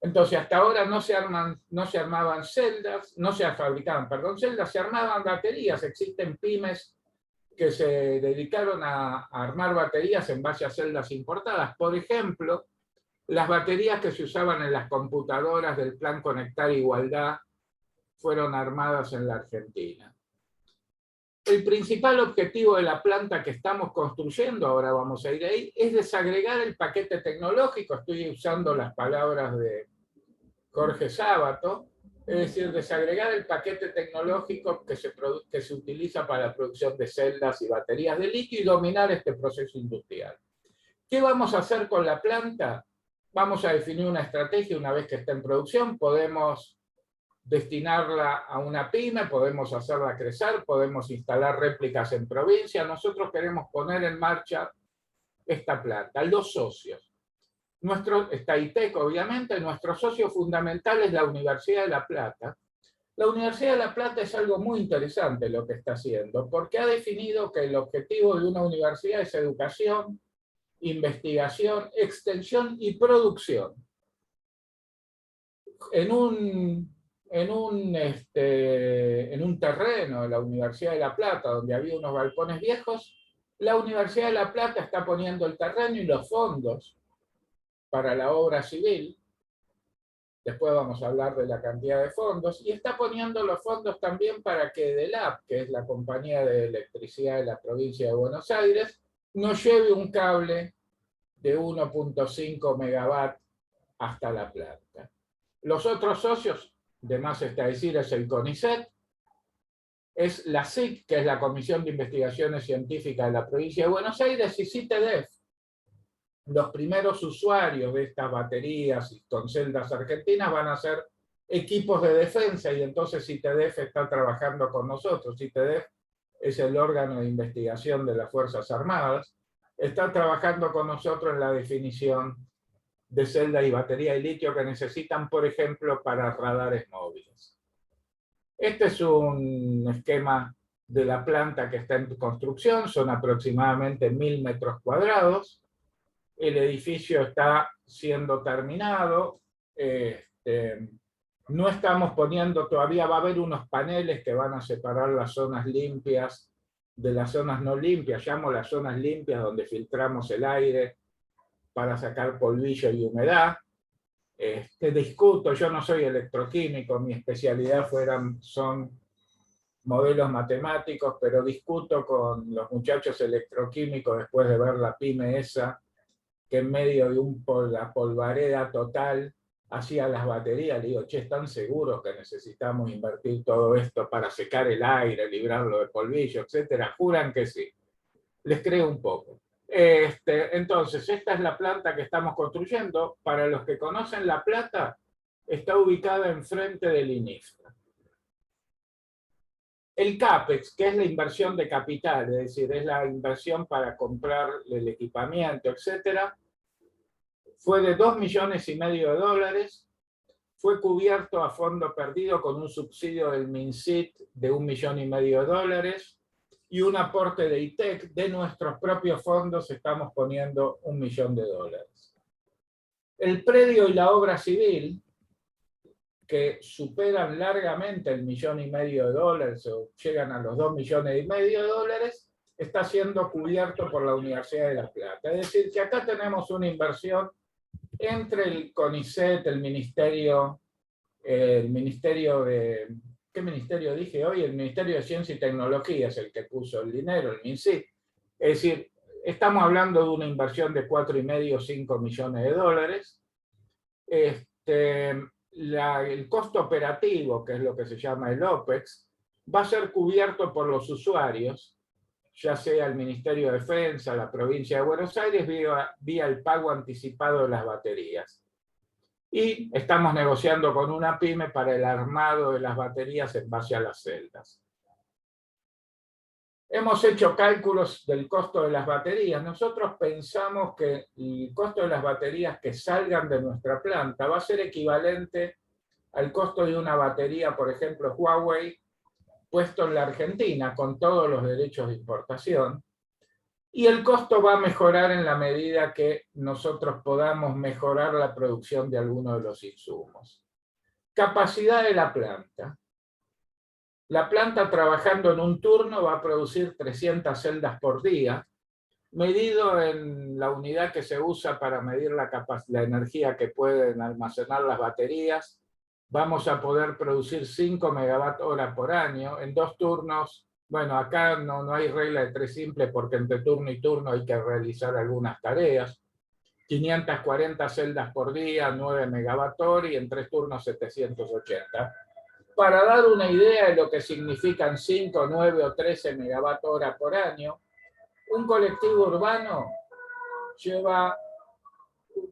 Entonces, hasta ahora no se armaban celdas, no se fabricaban, perdón, celdas, se armaban baterías. Existen pymes que se dedicaron a armar baterías en base a celdas importadas. Por ejemplo, las baterías que se usaban en las computadoras del Plan Conectar Igualdad fueron armadas en la Argentina. El principal objetivo de la planta que estamos construyendo, ahora vamos a ir ahí, es desagregar el paquete tecnológico. Estoy usando las palabras de Jorge Sábato, es decir, desagregar el paquete tecnológico que se utiliza para la producción de celdas y baterías de litio y dominar este proceso industrial. ¿Qué vamos a hacer con la planta? Vamos a definir una estrategia una vez que esté en producción. Podemos destinarla a una pyme, podemos hacerla crecer, podemos instalar réplicas en provincia. Nosotros queremos poner en marcha esta planta. Los socios. Está ITEC, obviamente. Nuestro socio fundamental es la Universidad de La Plata. La Universidad de La Plata es algo muy interesante lo que está haciendo, porque ha definido que el objetivo de una universidad es educación, investigación, extensión y producción. En un terreno de la Universidad de La Plata, donde había unos balcones viejos, la Universidad de La Plata está poniendo el terreno y los fondos para la obra civil. Después vamos a hablar de la cantidad de fondos, y está poniendo los fondos también para que EDELAP, que es la compañía de electricidad de la provincia de Buenos Aires, nos lleve un cable de 1.5 megavatts hasta La Plata. Los otros socios, de más está decir, es el CONICET, es la SIC, que es la Comisión de Investigaciones Científicas de la provincia de Buenos Aires, y CITEDEF. Los primeros usuarios de estas baterías con celdas argentinas van a ser equipos de defensa, y entonces CITEDEF está trabajando con nosotros. CITEDEF es el órgano de investigación de las Fuerzas Armadas, está trabajando con nosotros en la definición de celda y batería de litio que necesitan, por ejemplo, para radares móviles. Este es un esquema de la planta que está en construcción, son aproximadamente 1000 metros cuadrados. El edificio está siendo terminado. No estamos poniendo, todavía va a haber unos paneles que van a separar las zonas limpias de las zonas no limpias. Llamo las zonas limpias donde filtramos el aire para sacar polvillo y humedad. Discuto, yo no soy electroquímico, mi especialidad son modelos matemáticos, pero discuto con los muchachos electroquímicos después de ver la pyme esa, que en medio de la polvareda total hacía las baterías. Le digo, che, ¿están seguros que necesitamos invertir todo esto para secar el aire, librarlo de polvillo, etcétera? Juran que sí. Les creo un poco. Entonces, esta es la planta que estamos construyendo. Para los que conocen La Plata, está ubicada enfrente del INIFRA. El CAPEX, que es la inversión de capital, es decir, es la inversión para comprar el equipamiento, etcétera, fue de $2,5 millones, fue cubierto a fondo perdido con un subsidio del MinSit de $1,5 millones y un aporte de ITEC. De nuestros propios fondos estamos poniendo $1 millón. El predio y la obra civil, que superan largamente el $1,5 millones o llegan a los $2,5 millones, está siendo cubierto por la Universidad de La Plata. Es decir, que acá tenemos una inversión entre el CONICET, el ministerio de... ¿Qué ministerio dije hoy? El Ministerio de Ciencia y Tecnología es el que puso el dinero, el MinSit. Es decir, estamos hablando de una inversión de $4,5–5 millones. El costo operativo, que es lo que se llama el OPEX, va a ser cubierto por los usuarios, ya sea el Ministerio de Defensa, la provincia de Buenos Aires, vía el pago anticipado de las baterías. Y estamos negociando con una pyme para el armado de las baterías en base a las celdas. Hemos hecho cálculos del costo de las baterías. Nosotros pensamos que el costo de las baterías que salgan de nuestra planta va a ser equivalente al costo de una batería, por ejemplo, Huawei, puesto en la Argentina, con todos los derechos de importación. Y el costo va a mejorar en la medida que nosotros podamos mejorar la producción de algunos de los insumos. Capacidad de la planta. La planta, trabajando en un turno, va a producir 300 celdas por día. Medido en la unidad que se usa para medir la energía que pueden almacenar las baterías, vamos a poder producir 5 megawatt-hora por año en 2 turnos. Bueno, acá no hay regla de 3 simple porque entre turno y turno hay que realizar algunas tareas. 540 celdas por día, 9 megawatt-hora y en 3 turnos 780. Para dar una idea de lo que significan 5, 9 o 13 megawatt-hora por año, un colectivo urbano lleva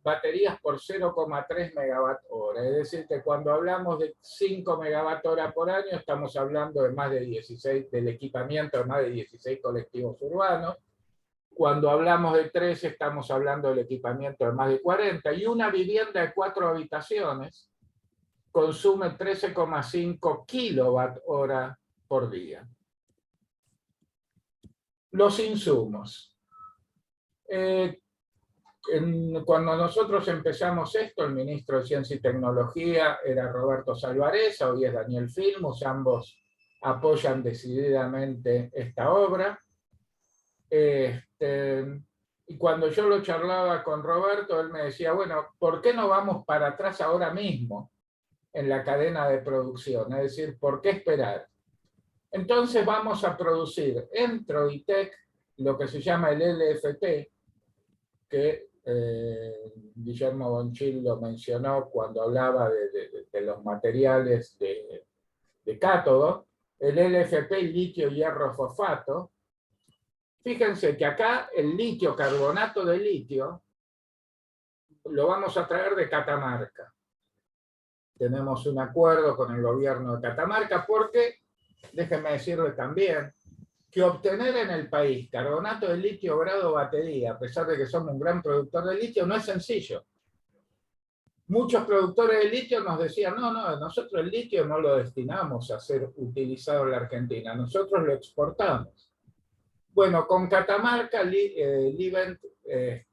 baterías por 0,3 megawatt-hora. Es decir, que cuando hablamos de 5 megawatt-hora por año, estamos hablando de más de 16, del equipamiento de más de 16 colectivos urbanos. Cuando hablamos de 3, estamos hablando del equipamiento de más de 40. Y una vivienda de 4 habitaciones consume 13,5 kilowatt-hora por día. Los insumos. Cuando nosotros empezamos esto, el ministro de Ciencia y Tecnología era Roberto Salvarezza, hoy es Daniel Filmus, ambos apoyan decididamente esta obra. Y cuando yo lo charlaba con Roberto, él me decía, bueno, ¿por qué no vamos para atrás ahora mismo en la cadena de producción? Es decir, ¿por qué esperar? Entonces vamos a producir en Troitec lo que se llama el LFP, que Guillermo Bonchil lo mencionó cuando hablaba de los materiales de cátodo, el LFP, litio hierro fosfato. Fíjense que acá el litio, carbonato de litio, lo vamos a traer de Catamarca. Tenemos un acuerdo con el gobierno de Catamarca porque, déjenme decirle también, que obtener en el país carbonato de litio grado batería, a pesar de que somos un gran productor de litio, no es sencillo. Muchos productores de litio nos decían, no, nosotros el litio no lo destinamos a ser utilizado en la Argentina, nosotros lo exportamos. Bueno, con Catamarca, Livent,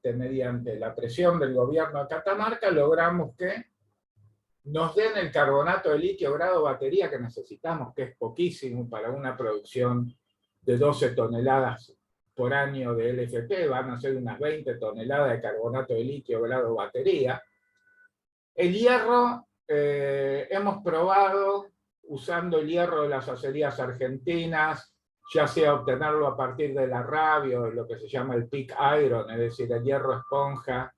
mediante la presión del gobierno de Catamarca, logramos que nos den el carbonato de litio grado batería que necesitamos, que es poquísimo para una producción de 12 toneladas por año de LFP, van a ser unas 20 toneladas de carbonato de litio grado batería. El hierro, hemos probado usando el hierro de las acerías argentinas, ya sea obtenerlo a partir de la rabia o lo que se llama el pig iron, es decir, el hierro esponja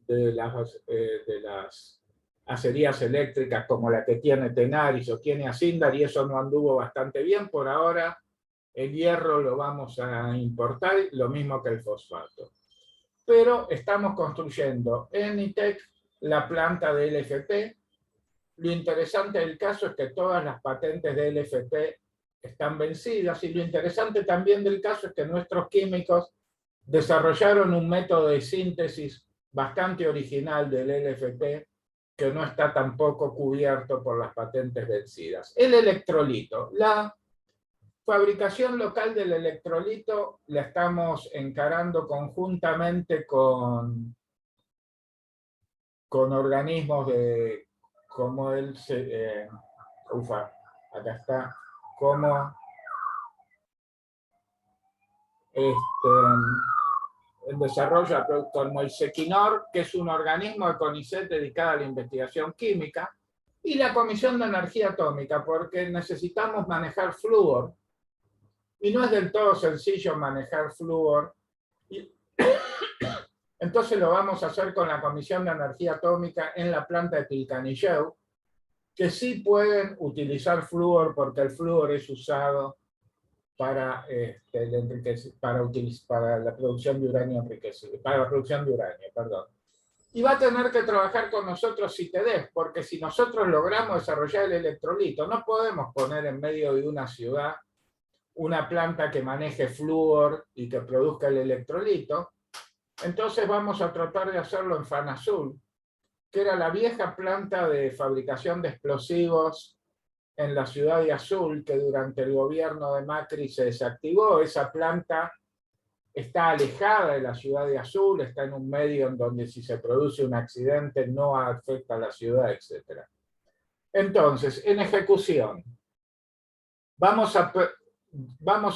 de las acerías eléctricas como la que tiene Tenaris o tiene Asindar, y eso no anduvo bastante bien. Por ahora el hierro lo vamos a importar, lo mismo que el fosfato. Pero estamos construyendo en ITEC la planta de LFP. Lo interesante del caso es que todas las patentes de LFP están vencidas, y lo interesante también del caso es que nuestros químicos desarrollaron un método de síntesis bastante original del LFP que no está tampoco cubierto por las patentes vencidas. El electrolito. La fabricación local del electrolito la estamos encarando conjuntamente con organismos como el... acá está, como el desarrollo de productos como el Sequinor, que es un organismo de CONICET dedicado a la investigación química, y la Comisión de Energía Atómica, porque necesitamos manejar flúor, y no es del todo sencillo manejar flúor. Entonces lo vamos a hacer con la Comisión de Energía Atómica en la planta de Pilcanilleu, que sí pueden utilizar flúor, porque el flúor es usado para la producción de uranio enriquecido, para la producción de uranio, perdón. Y va a tener que trabajar con nosotros CITEDES, porque si nosotros logramos desarrollar el electrolito, no podemos poner en medio de una ciudad una planta que maneje flúor y que produzca el electrolito. Entonces vamos a tratar de hacerlo en Fanazul, que era la vieja planta de fabricación de explosivos en la ciudad de Azul, que durante el gobierno de Macri se desactivó. Esa planta está alejada de la ciudad de Azul, está en un medio en donde si se produce un accidente no afecta a la ciudad, etc. Entonces, en ejecución, vamos a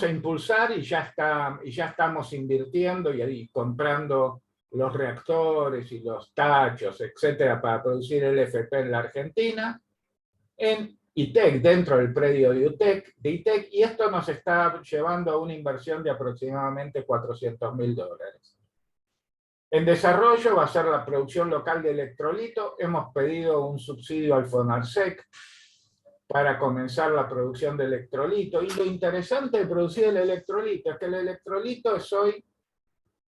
impulsar, y ya estamos invirtiendo y comprando los reactores y los tachos, etcétera, para producir el LFP en la Argentina, en ITEC, dentro del predio de ITEC, y esto nos está llevando a una inversión de aproximadamente $400.000. En desarrollo va a ser la producción local de electrolito. Hemos pedido un subsidio al FONARSEC para comenzar la producción de electrolito, y lo interesante de producir el electrolito es que el electrolito es hoy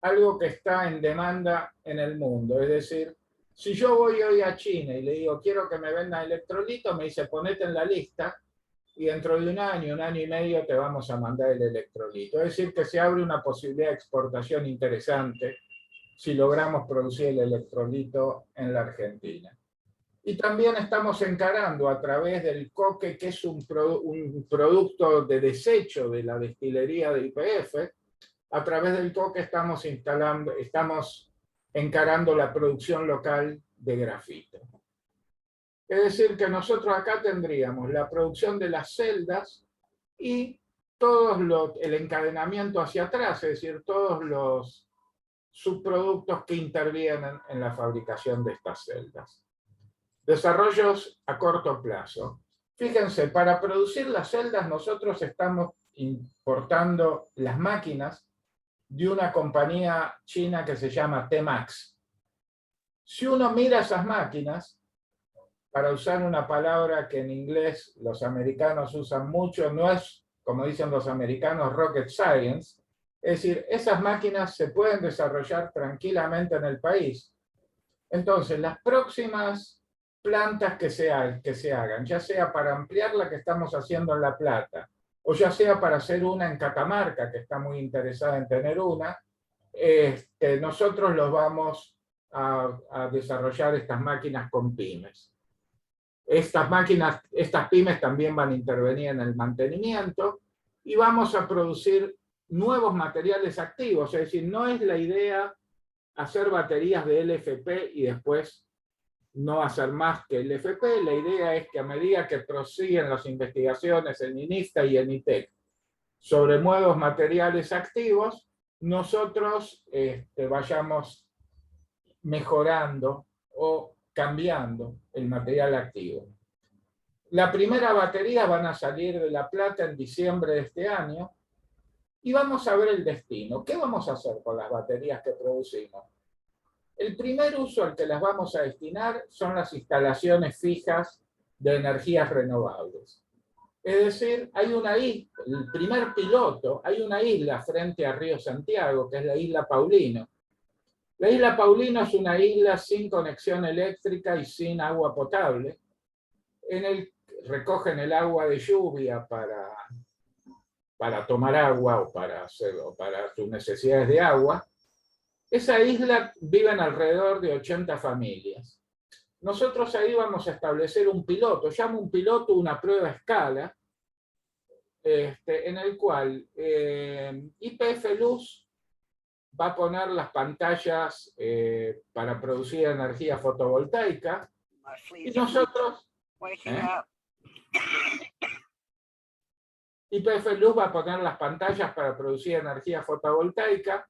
algo que está en demanda en el mundo. Es decir, si yo voy hoy a China y le digo, quiero que me vendan electrolito, me dice, ponete en la lista, y dentro de un año y medio te vamos a mandar el electrolito. Es decir, que se abre una posibilidad de exportación interesante si logramos producir el electrolito en la Argentina. Y también estamos encarando a través del coque, que es un producto de desecho de la destilería de YPF, a través del coque estamos encarando la producción local de grafito. Es decir, que nosotros acá tendríamos la producción de las celdas y todo el encadenamiento hacia atrás, es decir, todos los subproductos que intervienen en la fabricación de estas celdas. Desarrollos a corto plazo. Fíjense, para producir las celdas nosotros estamos importando las máquinas de una compañía china que se llama Temax. Si uno mira esas máquinas, para usar una palabra que en inglés los americanos usan mucho, no es, como dicen los americanos, rocket science. Es decir, esas máquinas se pueden desarrollar tranquilamente en el país. Entonces, las próximas plantas que se hagan, ya sea para ampliar la que estamos haciendo en La Plata, o ya sea para hacer una en Catamarca, que está muy interesada en tener una, nosotros los vamos a desarrollar estas máquinas con pymes. Estas pymes también van a intervenir en el mantenimiento, y vamos a producir nuevos materiales activos. Es decir, no es la idea hacer baterías de LFP y después no hacer más que LFP. La idea es que a medida que prosiguen las investigaciones en INISTA y en ITEC sobre nuevos materiales activos, nosotros vayamos mejorando o cambiando el material activo. La primera batería van a salir de La Plata en diciembre de este año y vamos a ver el destino. ¿Qué vamos a hacer con las baterías que producimos? El primer uso al que las vamos a destinar son las instalaciones fijas de energías renovables. Es decir, hay una isla, el primer piloto, hay una isla frente a Río Santiago, que es la isla Paulino. La isla Paulino es una isla sin conexión eléctrica y sin agua potable. Recogen el agua de lluvia para tomar agua o para sus necesidades de agua. Esa isla viven alrededor de 80 familias. Nosotros ahí vamos a establecer un piloto, llamo un piloto una prueba a escala, en el cual YPF Luz va a poner las pantallas para producir energía fotovoltaica y nosotros... YPF Luz va a poner las pantallas para producir energía fotovoltaica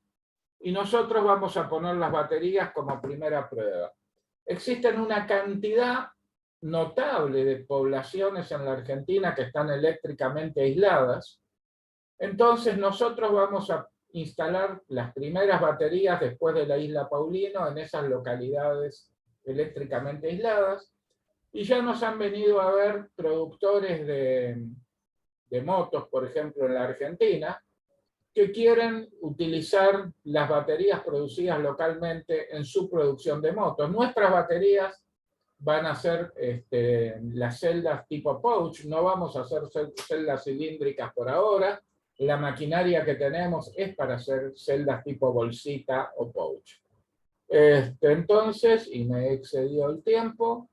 y nosotros vamos a poner las baterías como primera prueba. Existen una cantidad notable de poblaciones en la Argentina que están eléctricamente aisladas. Entonces nosotros vamos a instalar las primeras baterías después de la isla Paulino en esas localidades eléctricamente aisladas. Y ya nos han venido a ver productores de motos, por ejemplo, en la Argentina, que quieren utilizar las baterías producidas localmente en su producción de motos. Nuestras baterías van a ser las celdas tipo pouch, no vamos a hacer celdas cilíndricas por ahora. La maquinaria que tenemos es para hacer celdas tipo bolsita o pouch. Entonces, y me excedió el tiempo,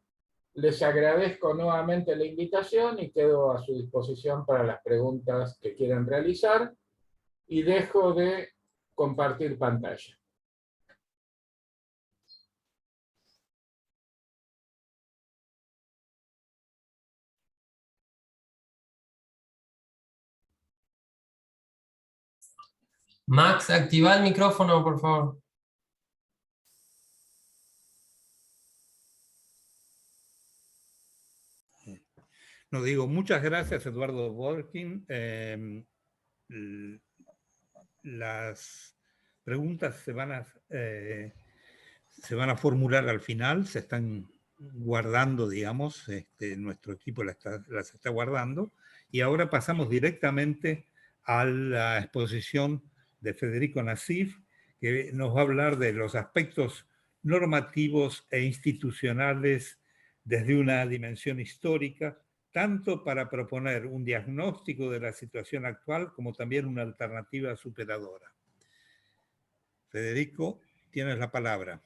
les agradezco nuevamente la invitación y quedo a su disposición para las preguntas que quieran realizar. Y dejo de compartir pantalla. Max, activa el micrófono, por favor. No, digo, muchas gracias, Eduardo Dworkin. Las preguntas se van a formular al final, se están guardando, digamos, nuestro equipo las está guardando, y ahora pasamos directamente a la exposición de Federico Nassif, que nos va a hablar de los aspectos normativos e institucionales desde una dimensión histórica, tanto para proponer un diagnóstico de la situación actual como también una alternativa superadora. Federico, tienes la palabra.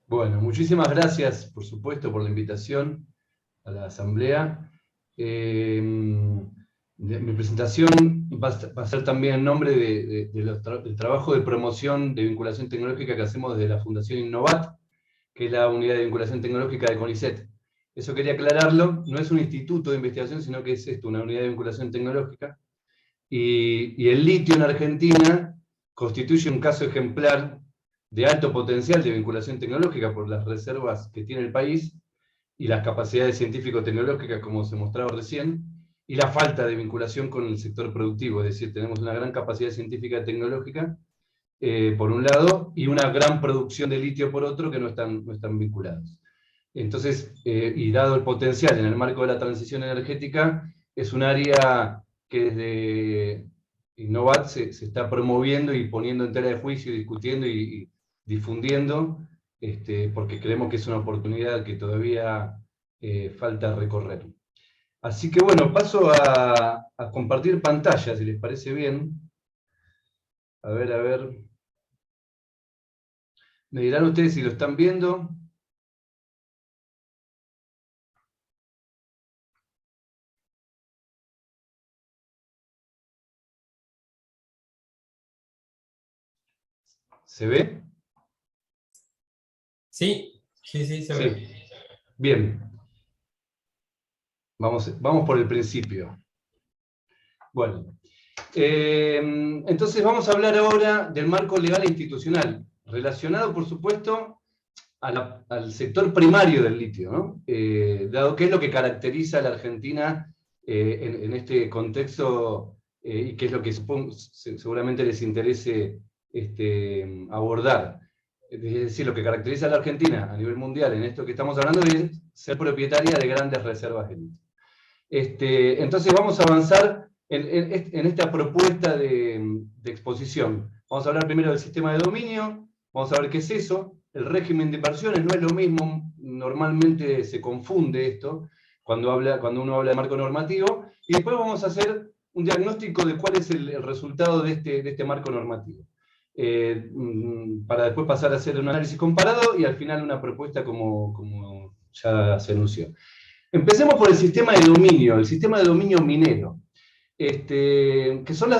Bueno, muchísimas gracias, por supuesto, por la invitación a la asamblea. Mi presentación va a ser también en nombre del trabajo de promoción de vinculación tecnológica que hacemos desde la Fundación Innovat, que es la unidad de vinculación tecnológica de CONICET. Eso quería aclararlo, no es un instituto de investigación, sino que es una unidad de vinculación tecnológica. Y el litio en Argentina constituye un caso ejemplar de alto potencial de vinculación tecnológica por las reservas que tiene el país y las capacidades científico-tecnológicas, como se mostraba recién, y la falta de vinculación con el sector productivo, es decir, tenemos una gran capacidad científica y tecnológica, por un lado, y una gran producción de litio por otro, que no están vinculados. Entonces, y dado el potencial en el marco de la transición energética, es un área que desde Innovat se está promoviendo y poniendo en tela de juicio, discutiendo y difundiendo, porque creemos que es una oportunidad que todavía falta recorrer. Así que bueno, paso a compartir pantalla, si les parece bien. A ver. Me dirán ustedes si lo están viendo. ¿Se ve? Sí, se ve. Bien. Vamos por el principio. Bueno. Entonces vamos a hablar ahora del marco legal e institucional, relacionado, por supuesto, al sector primario del litio, ¿no? Dado que es lo que caracteriza a la Argentina en este contexto, y que es lo que seguramente les interese abordar. Es decir, lo que caracteriza a la Argentina a nivel mundial en esto que estamos hablando es ser propietaria de grandes reservas de litio. Entonces vamos a avanzar en esta propuesta de exposición. Vamos a hablar primero del sistema de dominio, vamos a ver qué es eso, el régimen de inversiones no es lo mismo, normalmente se confunde esto cuando uno habla de marco normativo, y después vamos a hacer un diagnóstico de cuál es el resultado de este marco normativo. Para después pasar a hacer un análisis comparado y al final una propuesta como ya se anunció. Empecemos por el sistema de dominio minero, que son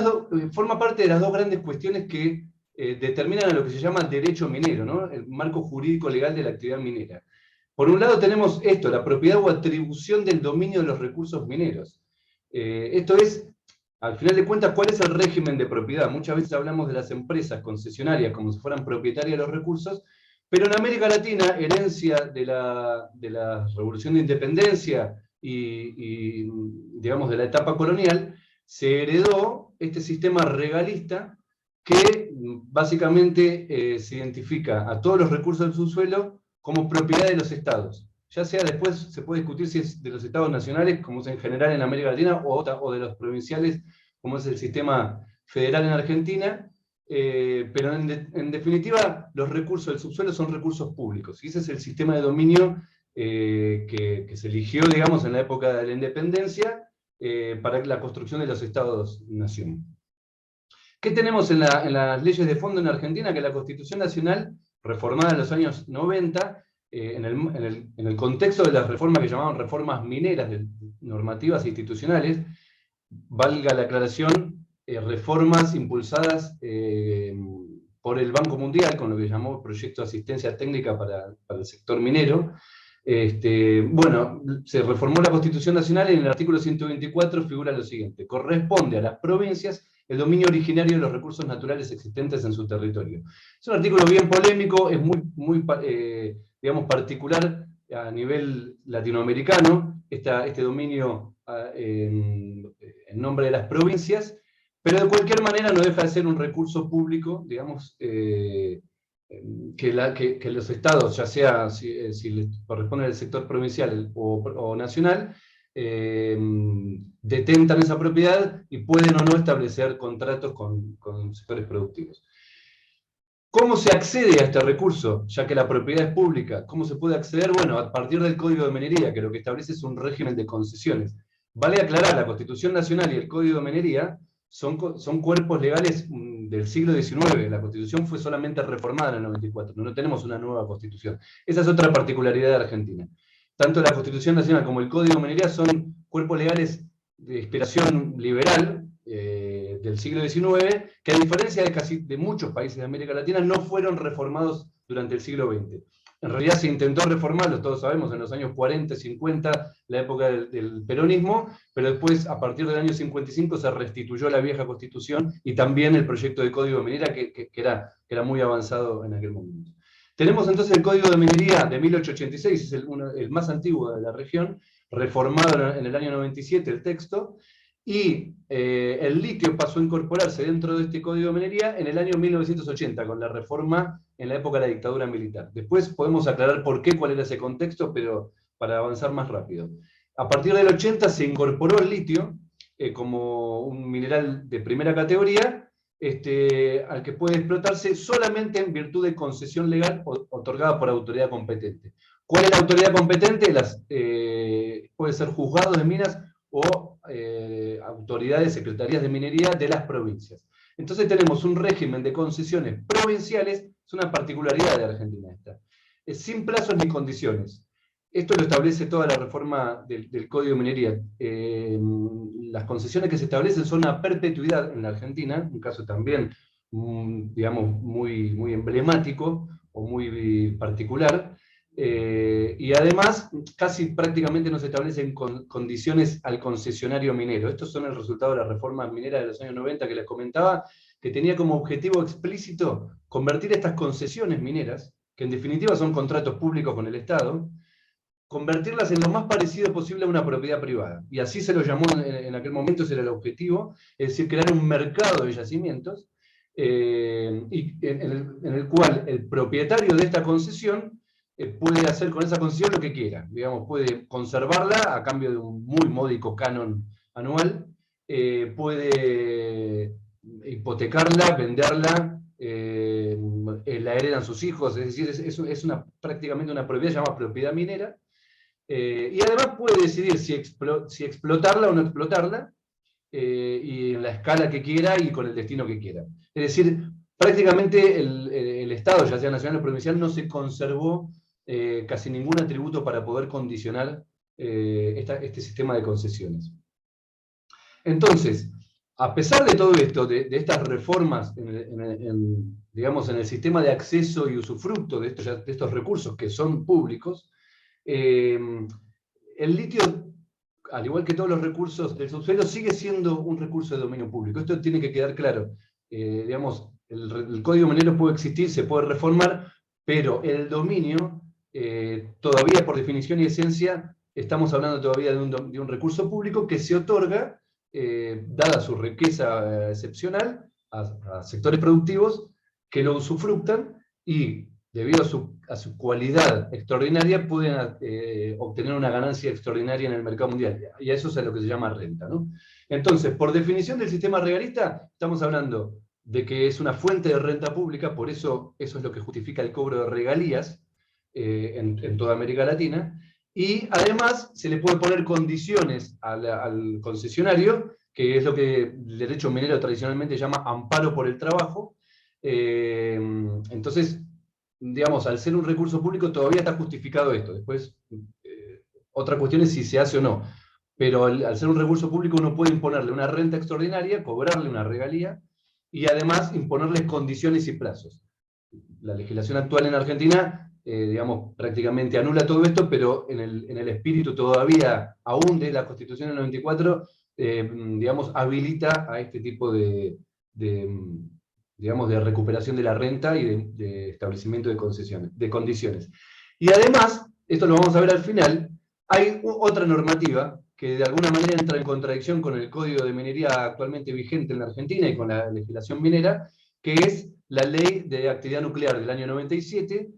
forma parte de las dos grandes cuestiones que determinan a lo que se llama derecho minero, ¿no? El marco jurídico legal de la actividad minera. Por un lado tenemos esto, la propiedad o atribución del dominio de los recursos mineros. Esto es, al final de cuentas, ¿cuál es el régimen de propiedad? Muchas veces hablamos de las empresas concesionarias como si fueran propietarias de los recursos, pero en América Latina, herencia de la Revolución de Independencia y digamos, de la etapa colonial, se heredó este sistema regalista que básicamente se identifica a todos los recursos del subsuelo como propiedad de los estados. Ya sea después se puede discutir si es de los estados nacionales, como es en general en América Latina, o de los provinciales, como es el sistema federal en Argentina, pero en definitiva los recursos del subsuelo son recursos públicos, y ese es el sistema de dominio que se eligió, digamos, en la época de la independencia para la construcción de los estados-nación. ¿Qué tenemos en las leyes de fondo en Argentina? Que la Constitución Nacional, reformada en los años 90, en el contexto de las reformas que llamaban reformas mineras, normativas e institucionales, valga la aclaración, reformas impulsadas por el Banco Mundial, con lo que llamó Proyecto de Asistencia Técnica para el sector minero. Bueno, se reformó la Constitución Nacional y en el artículo 124 figura lo siguiente: corresponde a las provincias el dominio originario de los recursos naturales existentes en su territorio. Es un artículo bien polémico, es muy digamos, particular a nivel latinoamericano, este dominio en nombre de las provincias, pero de cualquier manera no deja de ser un recurso público, digamos, que los estados, ya sea si les corresponde al sector provincial o nacional, detentan esa propiedad y pueden o no establecer contratos con sectores productivos. ¿Cómo se accede a este recurso, ya que la propiedad es pública? ¿Cómo se puede acceder? Bueno, a partir del Código de Minería, que lo que establece es un régimen de concesiones. Vale aclarar, la Constitución Nacional y el Código de Minería son cuerpos legales del siglo XIX, la Constitución fue solamente reformada en el 94, no tenemos una nueva Constitución. Esa es otra particularidad de Argentina. Tanto la Constitución Nacional como el Código de Minería son cuerpos legales de inspiración liberal del siglo XIX, que a diferencia de muchos países de América Latina, no fueron reformados durante el siglo XX. En realidad se intentó reformarlos, todos sabemos, en los años 40, 50, la época del peronismo, pero después, a partir del año 55, se restituyó la vieja Constitución y también el proyecto de Código de Minería, que era muy avanzado en aquel momento. Tenemos entonces el Código de Minería de 1886, es el más antiguo de la región, reformado en el año 97 el texto, y el litio pasó a incorporarse dentro de este Código de Minería en el año 1980, con la reforma en la época de la dictadura militar. Después podemos aclarar por qué, cuál era ese contexto, pero para avanzar más rápido. A partir del 80 se incorporó el litio como un mineral de primera categoría, al que puede explotarse solamente en virtud de concesión legal otorgada por autoridad competente. ¿Cuál es la autoridad competente? Puede ser juzgados de minas o autoridades, secretarías de minería de las provincias. Entonces tenemos un régimen de concesiones provinciales, es una particularidad de Argentina esta, sin plazos ni condiciones. Esto lo establece toda la reforma del Código de Minería. Las concesiones que se establecen son a perpetuidad en la Argentina, un caso también, digamos, muy emblemático o muy particular, y además casi prácticamente no se establecen condiciones al concesionario minero. Estos son el resultado de la reforma minera de los años 90 que les comentaba, que tenía como objetivo explícito convertir estas concesiones mineras, que en definitiva son contratos públicos con el Estado, convertirlas en lo más parecido posible a una propiedad privada. Y así se lo llamó en aquel momento, ese era el objetivo, es decir, crear un mercado de yacimientos, y en el cual el propietario de esta concesión puede hacer con esa concesión lo que quiera. Digamos, puede conservarla a cambio de un muy módico canon anual, puede hipotecarla, venderla, la heredan sus hijos, es decir, es prácticamente una propiedad llamada propiedad minera, y además puede decidir si explotarla o no explotarla, y en la escala que quiera y con el destino que quiera. Es decir, prácticamente el Estado, ya sea nacional o provincial, no se conservó casi ningún atributo para poder condicionar este sistema de concesiones. Entonces, a pesar de todo esto, de estas reformas digamos, en el sistema de acceso y usufructo de estos recursos que son públicos, el litio, al igual que todos los recursos del subsuelo, sigue siendo un recurso de dominio público. Esto tiene que quedar claro. Digamos, el código minero puede existir, se puede reformar, pero el dominio, todavía por definición y esencia, estamos hablando todavía de un recurso público que se otorga, dada su riqueza excepcional, a sectores productivos que lo usufructan y, debido a su cualidad extraordinaria, pueden obtener una ganancia extraordinaria en el mercado mundial. Y a eso es a lo que se llama renta, ¿no? Entonces, por definición del sistema regalista, estamos hablando de que es una fuente de renta pública, por eso es lo que justifica el cobro de regalías en toda América Latina, y además se le puede poner condiciones al concesionario, que es lo que el derecho minero tradicionalmente llama amparo por el trabajo. Entonces, digamos, al ser un recurso público todavía está justificado esto. Después, otra cuestión es si se hace o no. Pero al ser un recurso público uno puede imponerle una renta extraordinaria, cobrarle una regalía, y además imponerle condiciones y plazos. La legislación actual en Argentina, digamos, prácticamente anula todo esto, pero en el espíritu todavía, aún de la Constitución del 94, digamos, habilita a este tipo digamos, de recuperación de la renta y de establecimiento de condiciones. Y además, esto lo vamos a ver al final, hay otra normativa que de alguna manera entra en contradicción con el Código de Minería actualmente vigente en la Argentina y con la legislación minera, que es la Ley de Actividad Nuclear del año 97,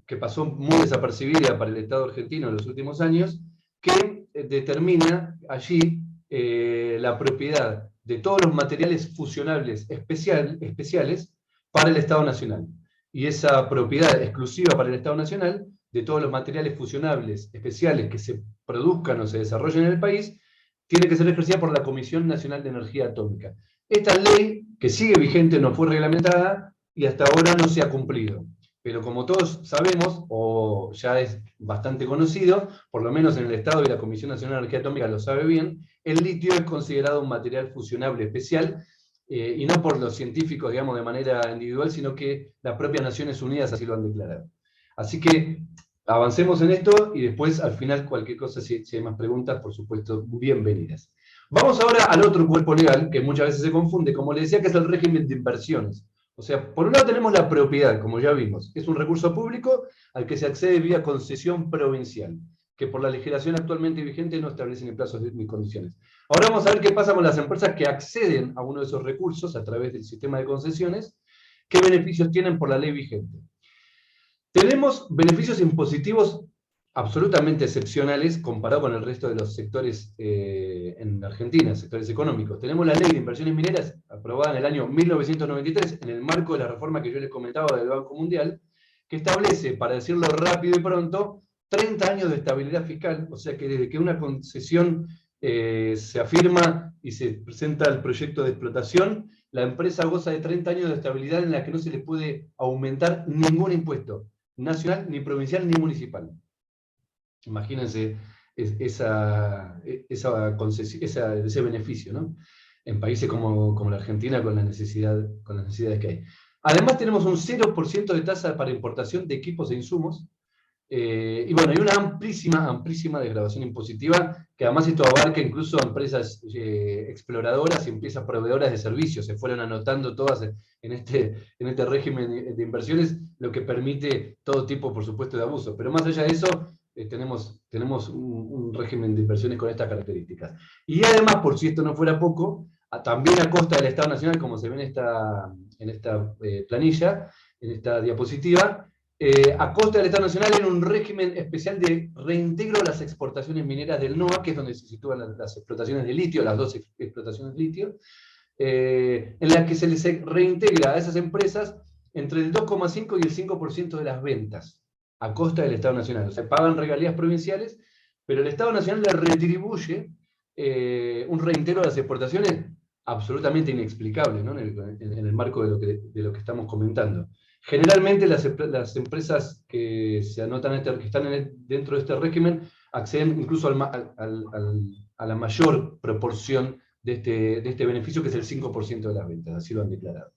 que pasó muy desapercibida para el Estado argentino en los últimos años, que determina allí la propiedad de todos los materiales fusionables especiales para el Estado Nacional. Y esa propiedad exclusiva para el Estado Nacional de todos los materiales fusionables especiales que se produzcan o se desarrollen en el país, tiene que ser ejercida por la Comisión Nacional de Energía Atómica. Esta ley, que sigue vigente, no fue reglamentada y hasta ahora no se ha cumplido. Pero como todos sabemos, o ya es bastante conocido, por lo menos en el Estado y la Comisión Nacional de Energía Atómica lo sabe bien, el litio es considerado un material fusionable especial, y no por los científicos, digamos, de manera individual, sino que las propias Naciones Unidas así lo han declarado. Así que avancemos en esto y después, al final, cualquier cosa, si hay más preguntas, por supuesto, bienvenidas. Vamos ahora al otro cuerpo legal, que muchas veces se confunde, como les decía, que es el régimen de inversiones. O sea, por un lado tenemos la propiedad, como ya vimos, es un recurso público al que se accede vía concesión provincial, que por la legislación actualmente vigente no establece ni plazos ni condiciones. Ahora vamos a ver qué pasa con las empresas que acceden a uno de esos recursos a través del sistema de concesiones, qué beneficios tienen por la ley vigente. Tenemos beneficios impositivos absolutamente excepcionales comparado con el resto de los sectores en Argentina, sectores económicos. Tenemos la Ley de Inversiones Mineras, aprobada en el año 1993, en el marco de la reforma que yo les comentaba del Banco Mundial, que establece, para decirlo rápido y pronto, 30 años de estabilidad fiscal, o sea que desde que una concesión se afirma y se presenta el proyecto de explotación, la empresa goza de 30 años de estabilidad en la que no se le puede aumentar ningún impuesto, nacional, ni provincial, ni municipal. Imagínense ese beneficio, ¿no? En países como la Argentina con las necesidades que hay. Además tenemos un 0% de tasa para importación de equipos e insumos, Y bueno, hay una amplísima desgravación impositiva, que además esto abarca incluso a empresas exploradoras y empresas proveedoras de servicios. Se fueron anotando todas en este régimen de inversiones, lo que permite todo tipo, por supuesto, de abusos. Pero más allá de eso, tenemos un régimen de inversiones con estas características. Y además, por si esto no fuera poco, también a costa del Estado Nacional, como se ve en esta planilla, en esta diapositiva, a costa del Estado Nacional en un régimen especial de reintegro a las exportaciones mineras del NOA, que es donde se sitúan las explotaciones de litio, las dos explotaciones de litio, en las que se les reintegra a esas empresas entre el 2,5 y el 5% de las ventas, a costa del Estado Nacional. O sea, pagan regalías provinciales, pero el Estado Nacional le retribuye un reintegro a las exportaciones absolutamente inexplicable, ¿no? en el marco de lo que estamos comentando. Generalmente las empresas que se anotan, que están dentro de este régimen, acceden incluso a la mayor proporción de este beneficio, que es el 5% de las ventas, así lo han declarado.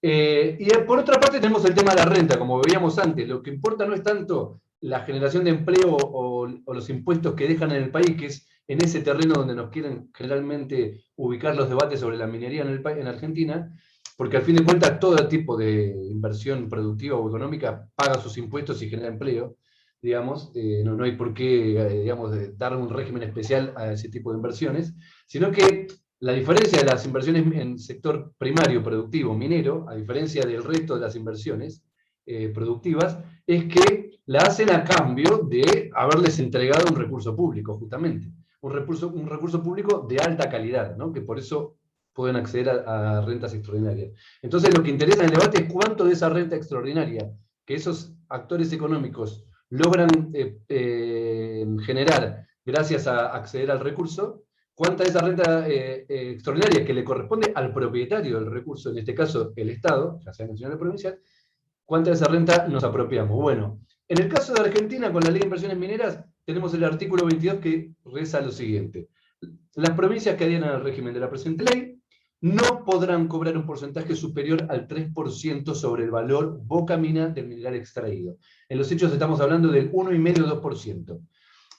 Y por otra parte tenemos el tema de la renta, como veíamos antes. Lo que importa no es tanto la generación de empleo o los impuestos que dejan en el país, que es en ese terreno donde nos quieren generalmente ubicar los debates sobre la minería en Argentina, porque al fin de cuentas todo tipo de inversión productiva o económica paga sus impuestos y genera empleo, digamos. No hay por qué, digamos, dar un régimen especial a ese tipo de inversiones, sino que la diferencia de las inversiones en sector primario productivo minero, a diferencia del resto de las inversiones productivas, es que la hacen a cambio de haberles entregado un recurso público, justamente. Un recurso público de alta calidad, ¿no? Que por eso pueden acceder a rentas extraordinarias. Entonces lo que interesa en el debate es cuánto de esa renta extraordinaria que esos actores económicos logran generar gracias a acceder al recurso, cuánta de esa renta extraordinaria que le corresponde al propietario del recurso, en este caso el Estado, ya sea nacional o provincial, cuánta de esa renta nos apropiamos. Bueno, en el caso de Argentina, con la Ley de Inversiones Mineras, tenemos el artículo 22 que reza lo siguiente: las provincias que adhieran al régimen de la presente ley no podrán cobrar un porcentaje superior al 3% sobre el valor boca mina del mineral extraído. En los hechos estamos hablando del 1,5-2%.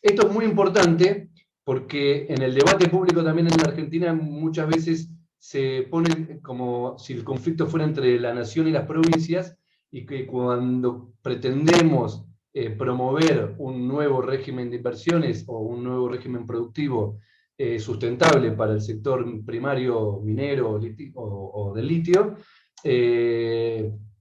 Esto es muy importante porque en el debate público también en la Argentina muchas veces se pone como si el conflicto fuera entre la nación y las provincias, y que cuando pretendemos promover un nuevo régimen de inversiones o un nuevo régimen productivo sustentable para el sector primario minero o del litio,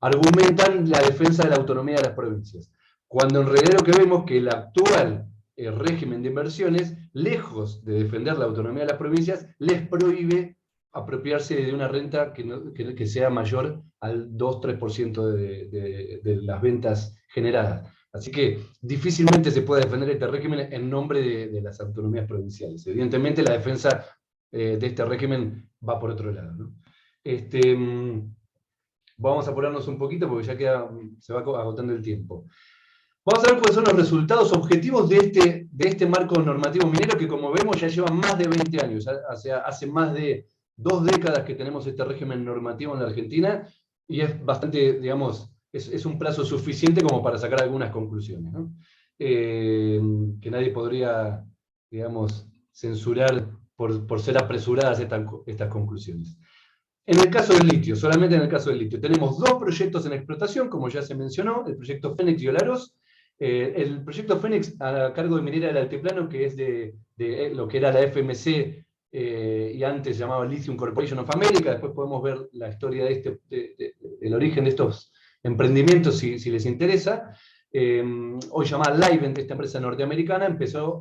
argumentan la defensa de la autonomía de las provincias. Cuando en realidad lo que vemos es que el actual régimen de inversiones, lejos de defender la autonomía de las provincias, les prohíbe apropiarse de una renta que sea mayor al 2-3% de las ventas generadas. Así que difícilmente se puede defender este régimen en nombre de las autonomías provinciales. Evidentemente la defensa de este régimen va por otro lado, ¿no? Vamos a apurarnos un poquito porque ya se va agotando el tiempo. Vamos a ver cuáles son los resultados objetivos de este marco normativo minero, que como vemos ya lleva más de 20 años, o sea, hace más de 2 décadas que tenemos este régimen normativo en la Argentina, y es bastante, digamos, es un plazo suficiente como para sacar algunas conclusiones, ¿no? Que nadie podría, digamos, censurar por ser apresuradas estas conclusiones. En el caso del litio, solamente en el caso del litio, tenemos 2 proyectos en explotación, como ya se mencionó, el proyecto Fénix y Olaroz. El proyecto Fénix a cargo de Minera del Altiplano, que es de lo que era la FMC, y antes se llamaba Lithium Corporation of America. Después podemos ver la historia del origen de estos emprendimientos si les interesa. Hoy llamada Livent, esta empresa norteamericana,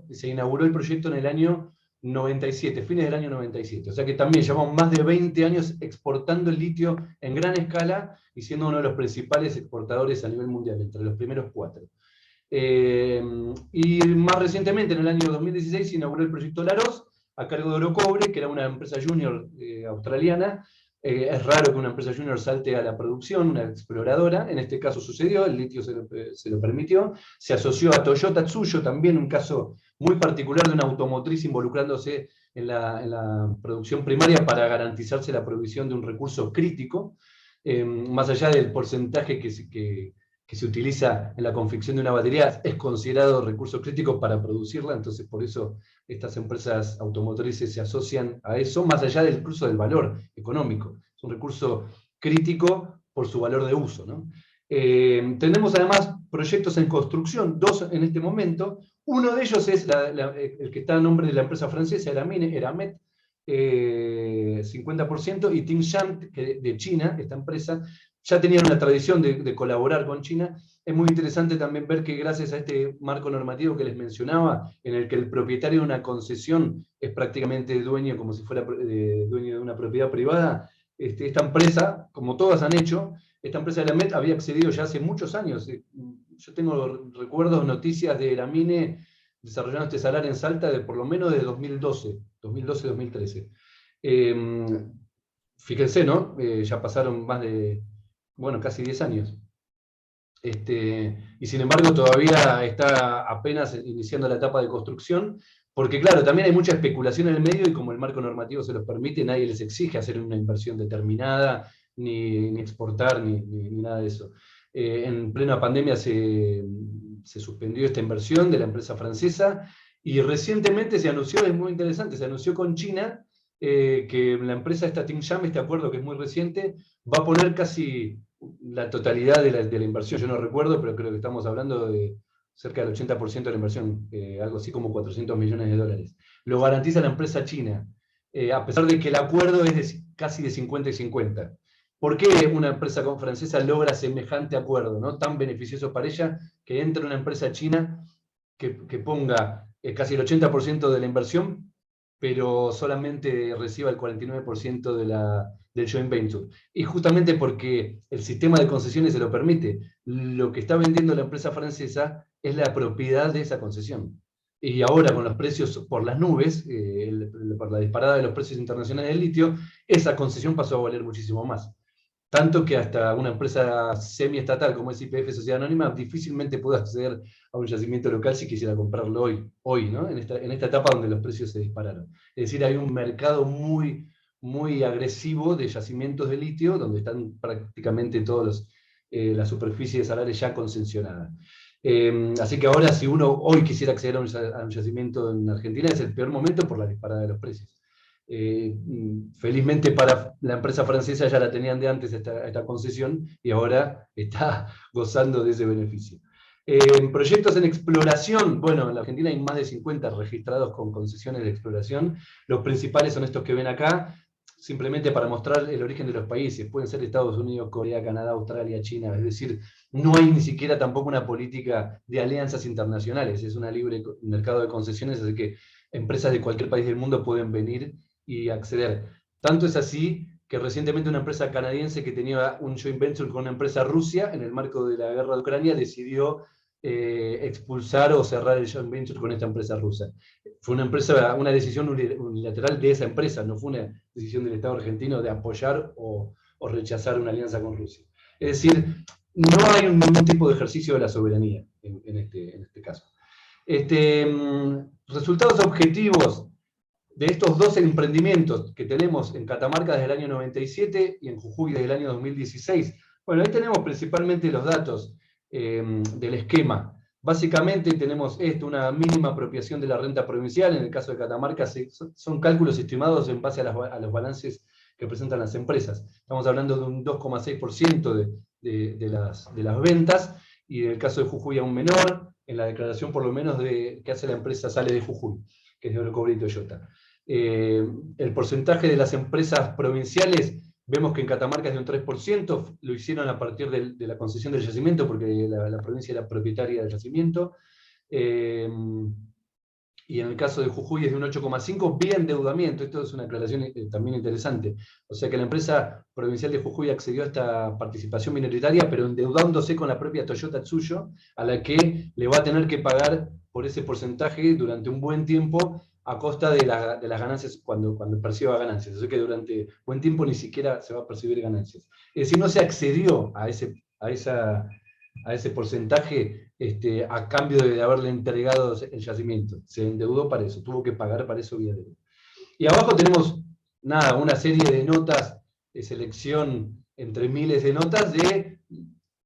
se inauguró el proyecto en el año 97, fines del año 97. O sea que también llevamos más de 20 años exportando el litio en gran escala y siendo uno de los principales exportadores a nivel mundial, entre los primeros 4. Y más recientemente, en el año 2016, se inauguró el proyecto Olaroz, a cargo de Orocobre, que era una empresa junior australiana. Es raro que una empresa junior salte a la producción, una exploradora. En este caso sucedió, el litio se lo permitió. Se asoció a Toyota Tsuyo, también un caso muy particular de una automotriz involucrándose en la producción primaria para garantizarse la provisión de un recurso crítico, más allá del porcentaje que que se utiliza en la confección de una batería es considerado recurso crítico para producirla, entonces por eso estas empresas automotrices se asocian a eso, más allá del incluso del valor económico. Es un recurso crítico por su valor de uso, ¿no? Tenemos además proyectos en construcción, 2 en este momento. Uno de ellos es el que está a nombre de la empresa francesa, Eramet, 50%, y Tsingshan, de China, esta empresa, ya tenían una tradición de colaborar con China. Es muy interesante también ver que gracias a este marco normativo que les mencionaba, en el que el propietario de una concesión es prácticamente dueño, como si fuera dueño de una propiedad privada, esta empresa, como todas han hecho, esta empresa de Eramet había accedido ya hace muchos años. Yo tengo recuerdos, noticias de Eramine desarrollando este salar en Salta de por lo menos de 2012-2013. Fíjense, ¿no? Ya pasaron más de, bueno, casi 10 años. Y sin embargo todavía está apenas iniciando la etapa de construcción, porque claro, también hay mucha especulación en el medio y como el marco normativo se los permite, nadie les exige hacer una inversión determinada, ni exportar, ni nada de eso. En plena pandemia se suspendió esta inversión de la empresa francesa y recientemente se anunció, es muy interesante, se anunció con China que la empresa esta Tsingshan, este acuerdo que es muy reciente, va a poner casi la totalidad de la inversión. Yo no recuerdo, pero creo que estamos hablando de cerca del 80% de la inversión, algo así como 400 millones de dólares. Lo garantiza la empresa china, a pesar de que el acuerdo es casi de 50 y 50. ¿Por qué una empresa francesa logra semejante acuerdo, ¿no? Tan beneficioso para ella, que entre una empresa china que ponga casi el 80% de la inversión, pero solamente reciba el 49% del joint venture? Y justamente porque el sistema de concesiones se lo permite. Lo que está vendiendo la empresa francesa es la propiedad de esa concesión. Y ahora con los precios por las nubes, por la disparada de los precios internacionales del litio, esa concesión pasó a valer muchísimo más. Tanto que hasta una empresa semiestatal como es YPF Sociedad Anónima difícilmente puede acceder a un yacimiento local si quisiera comprarlo hoy, ¿no? En esta etapa donde los precios se dispararon. Es decir, hay un mercado muy, muy agresivo de yacimientos de litio, donde están prácticamente todas las superficies de salares ya concesionadas. Así que ahora, si uno hoy quisiera acceder a un yacimiento en Argentina, es el peor momento por la disparada de los precios. Felizmente para la empresa francesa ya la tenían de antes esta concesión y ahora está gozando de ese beneficio. Proyectos en exploración, bueno, en la Argentina hay más de 50 registrados con concesiones de exploración. Los principales son estos que ven acá, simplemente para mostrar el origen de los países. Pueden ser Estados Unidos, Corea, Canadá, Australia, China. Es decir, no hay ni siquiera tampoco una política de alianzas internacionales. Es un libre mercado de concesiones, así que empresas de cualquier país del mundo pueden venir y acceder. Tanto es así que recientemente una empresa canadiense que tenía un joint venture con una empresa rusa en el marco de la guerra de Ucrania decidió expulsar o cerrar el joint venture con esta empresa rusa. Fue una decisión unilateral de esa empresa, no fue una decisión del Estado argentino de apoyar o rechazar una alianza con Rusia. Es decir, no hay ningún tipo de ejercicio de la soberanía en este caso. Resultados objetivos de estos 12 emprendimientos que tenemos en Catamarca desde el año 97 y en Jujuy desde el año 2016. Bueno, ahí tenemos principalmente los datos del esquema. Básicamente tenemos una mínima apropiación de la renta provincial. En el caso de Catamarca son cálculos estimados en base a los balances que presentan las empresas. Estamos hablando de un 2,6% de las ventas, y en el caso de Jujuy aún menor, en la declaración por lo menos que hace la empresa Sale de Jujuy, que es de Orocobre y Toyota. El porcentaje de las empresas provinciales, vemos que en Catamarca es de un 3%, lo hicieron a partir de la concesión del yacimiento, porque la provincia era propietaria del yacimiento, y en el caso de Jujuy es de un 8,5%, vía endeudamiento. Esto es una aclaración también interesante. O sea que la empresa provincial de Jujuy accedió a esta participación minoritaria, pero endeudándose con la propia Toyota Tsuyo, a la que le va a tener que pagar por ese porcentaje durante un buen tiempo, a costa de las ganancias cuando perciba ganancias. O sea que durante buen tiempo ni siquiera se va a percibir ganancias. Es decir, no se accedió a ese porcentaje a cambio de haberle entregado el yacimiento. Se endeudó para eso, tuvo que pagar para eso vía deuda. Y abajo tenemos una serie de notas de selección entre miles de notas de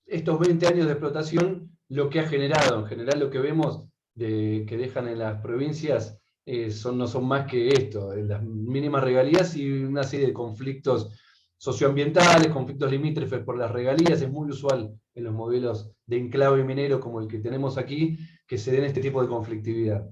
estos 20 años de explotación, lo que ha generado, en general lo que vemos que dejan en las provincias no son más que esto, las mínimas regalías y una serie de conflictos socioambientales, conflictos limítrofes por las regalías. Es muy usual en los modelos de enclave minero como el que tenemos aquí, que se den este tipo de conflictividad.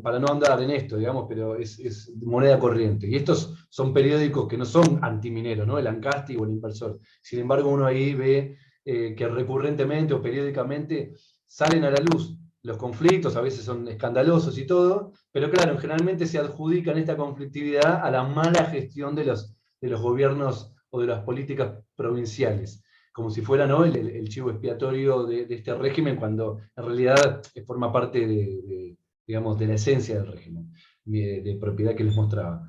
Para no andar en esto, digamos, pero es moneda corriente. Y estos son periódicos que no son antimineros, ¿no? El Ancasti o el Inversor. Sin embargo, uno ahí ve que recurrentemente o periódicamente salen a la luz los conflictos, a veces son escandalosos y todo, pero claro, generalmente se adjudican esta conflictividad a la mala gestión de los gobiernos o de las políticas provinciales, como si fuera, ¿no?, el chivo expiatorio de este régimen, cuando en realidad forma parte digamos, de la esencia del régimen, de propiedad que les mostraba.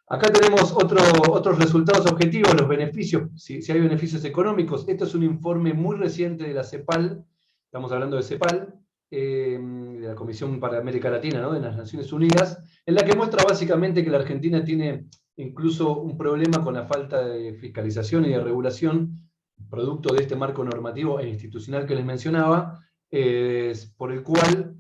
Acá tenemos otros resultados objetivos, los beneficios, si hay beneficios económicos. Esto es un informe muy reciente de la CEPAL, estamos hablando de CEPAL, de la Comisión para América Latina, ¿no?, de las Naciones Unidas, en la que muestra básicamente que la Argentina tiene incluso un problema con la falta de fiscalización y de regulación, producto de este marco normativo e institucional que les mencionaba, por el cual,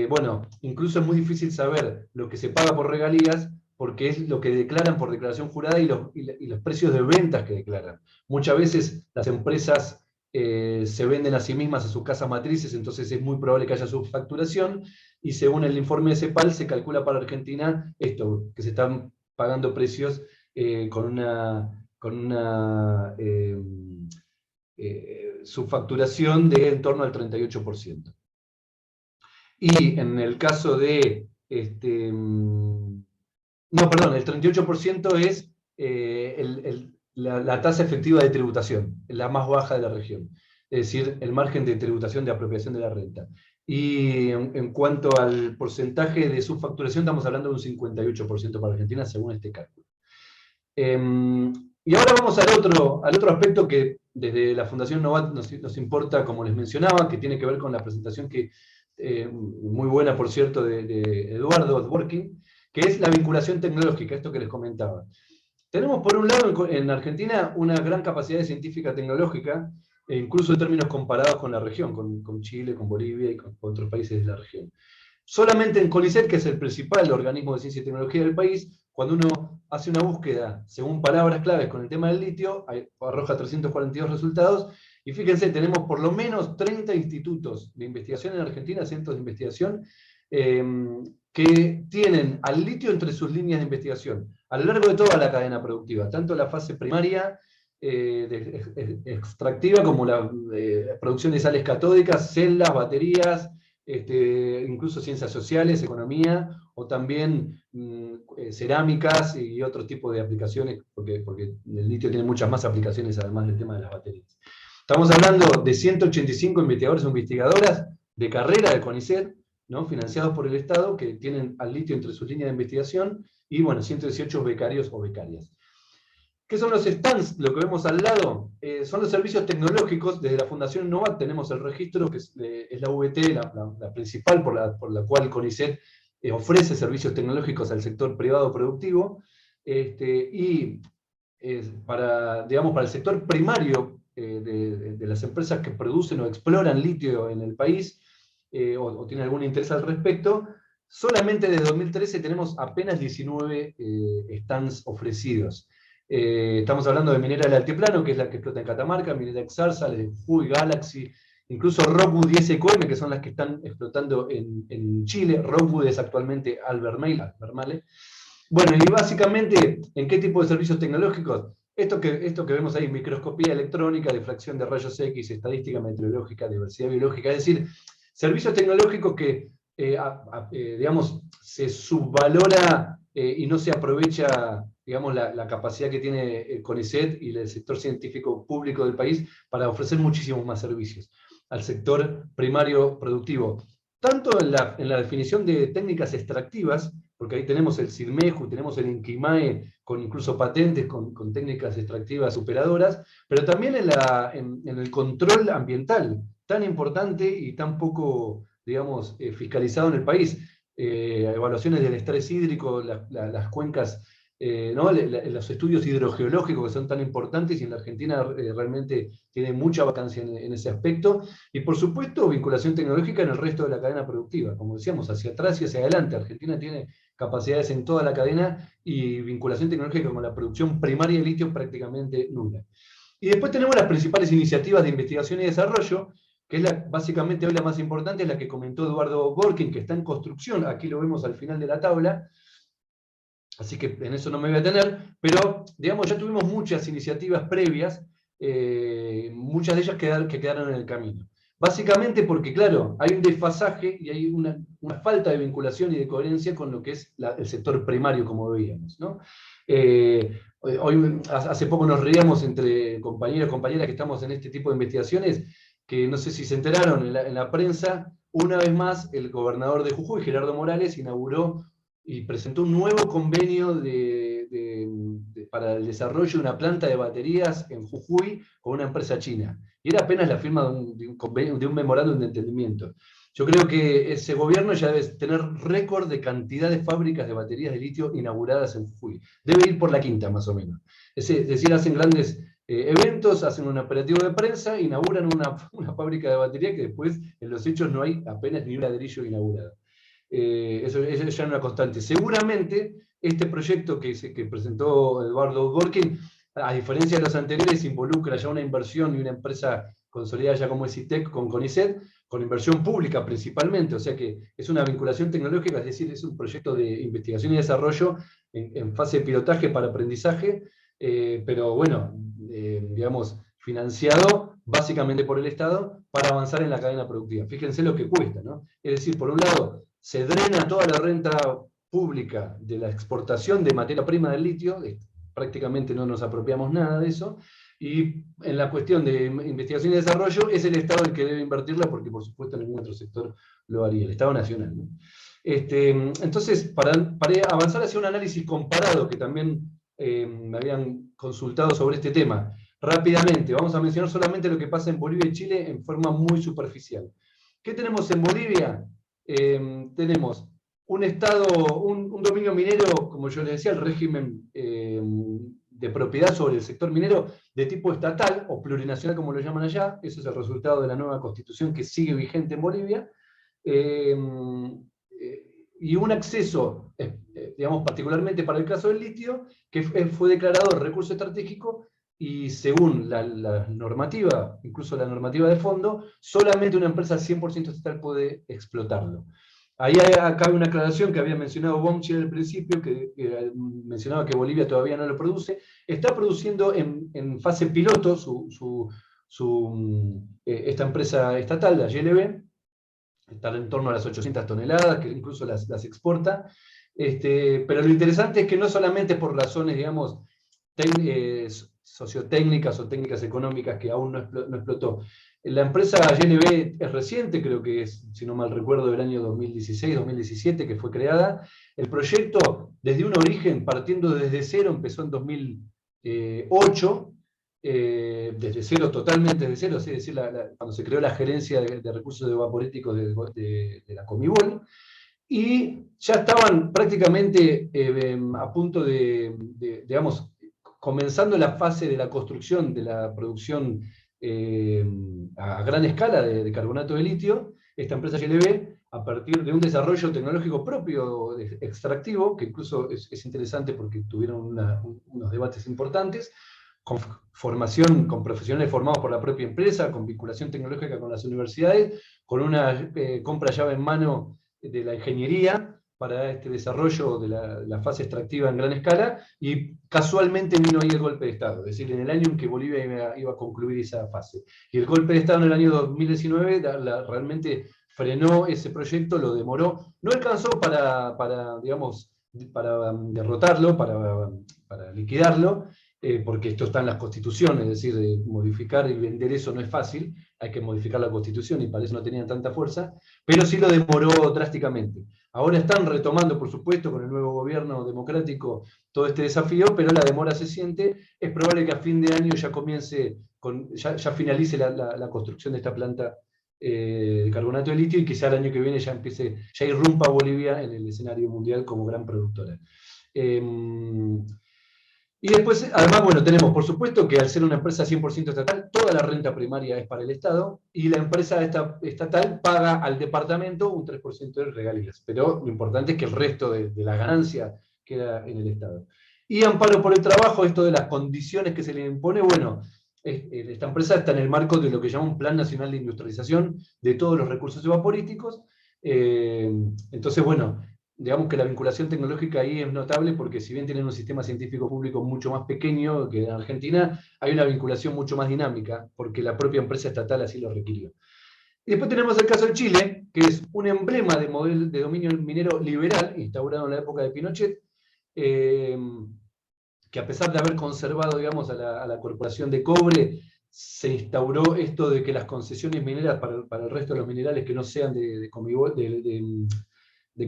bueno, incluso es muy difícil saber lo que se paga por regalías, porque es lo que declaran por declaración jurada y los precios de ventas que declaran. Muchas veces las empresas se venden a sí mismas a sus casas matrices, entonces es muy probable que haya subfacturación, y según el informe de CEPAL se calcula para Argentina esto, que se están pagando precios con una subfacturación de en torno al 38%. Y en el caso de... no, perdón, el 38% es la tasa efectiva de tributación, la más baja de la región. Es decir, el margen de tributación de apropiación de la renta. Y en cuanto al porcentaje de subfacturación, estamos hablando de un 58% para Argentina, según este cálculo. Y ahora vamos al otro aspecto que desde la Fundación Novat nos importa, como les mencionaba, que tiene que ver con la presentación muy buena, por cierto, de Eduardo Dworkin, que es la vinculación tecnológica, esto que les comentaba. Tenemos por un lado en Argentina una gran capacidad científica tecnológica, incluso en términos comparados con la región, con Chile, con Bolivia y con otros países de la región. Solamente en CONICET, que es el principal organismo de ciencia y tecnología del país, cuando uno hace una búsqueda según palabras claves con el tema del litio, arroja 342 resultados, y fíjense, tenemos por lo menos 30 institutos de investigación en Argentina, centros de investigación, que tienen al litio entre sus líneas de investigación, a lo largo de toda la cadena productiva, tanto la fase primaria, extractiva, como la producción de sales catódicas, celdas, baterías, incluso ciencias sociales, economía, o también cerámicas y otro tipo de aplicaciones, porque el litio tiene muchas más aplicaciones además del tema de las baterías. Estamos hablando de 185 investigadores o investigadoras de carrera de CONICET, ¿no?, financiados por el Estado, que tienen al litio entre sus líneas de investigación, y bueno, 118 becarios o becarias. ¿Qué son los stands? Lo que vemos al lado son los servicios tecnológicos. Desde la Fundación Novat tenemos el registro, que es la VT, la principal por la cual CONICET ofrece servicios tecnológicos al sector privado productivo, y para el sector primario de las empresas que producen o exploran litio en el país, o tienen algún interés al respecto, solamente desde 2013 tenemos apenas 19 stands ofrecidos. Estamos hablando de Minera del Altiplano, que es la que explota en Catamarca, Minera Exarsa, la de Jujuy, Galaxy, incluso Rockwood y SQM, que son las que están explotando en Chile. Rockwood es actualmente Albemarle. Bueno, y básicamente, ¿en qué tipo de servicios tecnológicos? Esto que vemos ahí, microscopía electrónica, difracción de rayos X, estadística meteorológica, diversidad biológica, es decir, servicios tecnológicos que, digamos, se subvalora y no se aprovecha, digamos, la capacidad que tiene el CONICET y el sector científico público del país para ofrecer muchísimos más servicios al sector primario productivo. Tanto en la definición de técnicas extractivas, porque ahí tenemos el CIRMEJU, tenemos el INQUIMAE, con incluso patentes con técnicas extractivas superadoras, pero también en el control ambiental, tan importante y tan poco, digamos, fiscalizado en el país. Evaluaciones del estrés hídrico, las cuencas ¿no? Los estudios hidrogeológicos que son tan importantes, y en la Argentina realmente tiene mucha vacancia en ese aspecto, y por supuesto vinculación tecnológica en el resto de la cadena productiva, como decíamos, hacia atrás y hacia adelante. Argentina tiene capacidades en toda la cadena y vinculación tecnológica con la producción primaria de litio prácticamente nula. Y después tenemos las principales iniciativas de investigación y desarrollo, que es básicamente hoy la más importante, es la que comentó Eduardo Borkin, que está en construcción, aquí lo vemos al final de la tabla, así que en eso no me voy a detener, pero digamos, ya tuvimos muchas iniciativas previas, muchas de ellas que quedaron en el camino. Básicamente porque, claro, hay un desfasaje y hay una falta de vinculación y de coherencia con lo que es el sector primario, como veíamos, ¿no? Hace poco nos reíamos entre compañeros y compañeras que estamos en este tipo de investigaciones, que no sé si se enteraron en la prensa, una vez más el gobernador de Jujuy, Gerardo Morales, inauguró y presentó un nuevo convenio para el desarrollo de una planta de baterías en Jujuy con una empresa china. Y era apenas la firma de un memorándum de entendimiento. Yo creo que ese gobierno ya debe tener récord de cantidad de fábricas de baterías de litio inauguradas en Jujuy. Debe ir por la quinta, más o menos. Es decir, hacen grandes eventos, hacen un operativo de prensa, inauguran una fábrica de batería que después en los hechos no hay apenas ni un ladrillo inaugurado. Eso ya es una constante. Seguramente este proyecto que presentó Eduardo Borkin, a diferencia de los anteriores, involucra ya una inversión y una empresa consolidada ya como es ITEC con CONICET, con inversión pública principalmente, o sea que es una vinculación tecnológica, es decir, es un proyecto de investigación y desarrollo en fase de pilotaje para aprendizaje, pero bueno, digamos, financiado básicamente por el Estado para avanzar en la cadena productiva. Fíjense lo que cuesta, ¿no? Es decir, por un lado, se drena toda la renta pública de la exportación de materia prima del litio, prácticamente no nos apropiamos nada de eso, y en la cuestión de investigación y desarrollo es el Estado el que debe invertirla, porque por supuesto ningún otro sector lo haría, el Estado nacional, ¿no? Entonces, para avanzar hacia un análisis comparado, que también me habían consultado sobre este tema, rápidamente, vamos a mencionar solamente lo que pasa en Bolivia y Chile en forma muy superficial. ¿Qué tenemos en Bolivia? Tenemos un Estado, un dominio minero, como yo les decía, el régimen de propiedad sobre el sector minero de tipo estatal o plurinacional, como lo llaman allá. Eso es el resultado de la nueva constitución que sigue vigente en Bolivia. Y un acceso, digamos, particularmente para el caso del litio, que fue declarado recurso estratégico, y según la normativa, incluso la normativa de fondo, solamente una empresa 100% estatal puede explotarlo. Ahí acá hay una aclaración que había mencionado Bomchi al principio, que mencionaba que Bolivia todavía no lo produce. Está produciendo en fase piloto esta empresa estatal, la GLB, está en torno a las 800 toneladas, que incluso las exporta. Pero lo interesante es que no solamente por razones, digamos, sociotécnicas o técnicas económicas que aún no explotó. La empresa GLB es reciente, creo que es, si no mal recuerdo, del año 2016-2017 que fue creada. El proyecto, desde un origen, partiendo desde cero, empezó en 2008, desde cero, totalmente desde cero, es decir, cuando se creó la gerencia de recursos evaporéticos de la Comibol, y ya estaban prácticamente a punto digamos, comenzando la fase de la construcción de la producción a gran escala de carbonato de litio. Esta empresa GLB, a partir de un desarrollo tecnológico propio extractivo, que incluso es interesante porque tuvieron unos debates importantes, con formación, con profesionales formados por la propia empresa, con vinculación tecnológica con las universidades, con una compra llave en mano de la ingeniería para este desarrollo de la fase extractiva en gran escala, y casualmente vino ahí el golpe de Estado, es decir, en el año en que Bolivia iba a concluir esa fase. Y el golpe de Estado en el año 2019 realmente frenó ese proyecto, lo demoró, no alcanzó para derrotarlo, para liquidarlo, porque esto está en las constituciones, es decir, modificar y vender eso no es fácil, hay que modificar la constitución y para eso no tenían tanta fuerza, pero sí lo demoró drásticamente. Ahora están retomando, por supuesto, con el nuevo gobierno democrático todo este desafío, pero la demora se siente. Es probable que a fin de año ya comience, ya finalice la construcción de esta planta de carbonato de litio, y quizá el año que viene ya irrumpa Bolivia en el escenario mundial como gran productora. Y después, además, bueno, tenemos, por supuesto, que al ser una empresa 100% estatal, toda la renta primaria es para el Estado, y la empresa estatal paga al departamento un 3% de regalías. Pero lo importante es que el resto de la ganancia queda en el Estado. Y amparo por el trabajo, esto de las condiciones que se le impone, bueno, esta empresa está en el marco de lo que llama un Plan Nacional de Industrialización de todos los recursos evaporíticos. Entonces, bueno, digamos que la vinculación tecnológica ahí es notable porque si bien tienen un sistema científico público mucho más pequeño que en Argentina, hay una vinculación mucho más dinámica porque la propia empresa estatal así lo requirió. Y después tenemos el caso de Chile, que es un emblema de modelo de dominio minero liberal, instaurado en la época de Pinochet, que a pesar de haber conservado, digamos, a la Corporación de Cobre, se instauró esto de que las concesiones mineras para el resto de los minerales que no sean de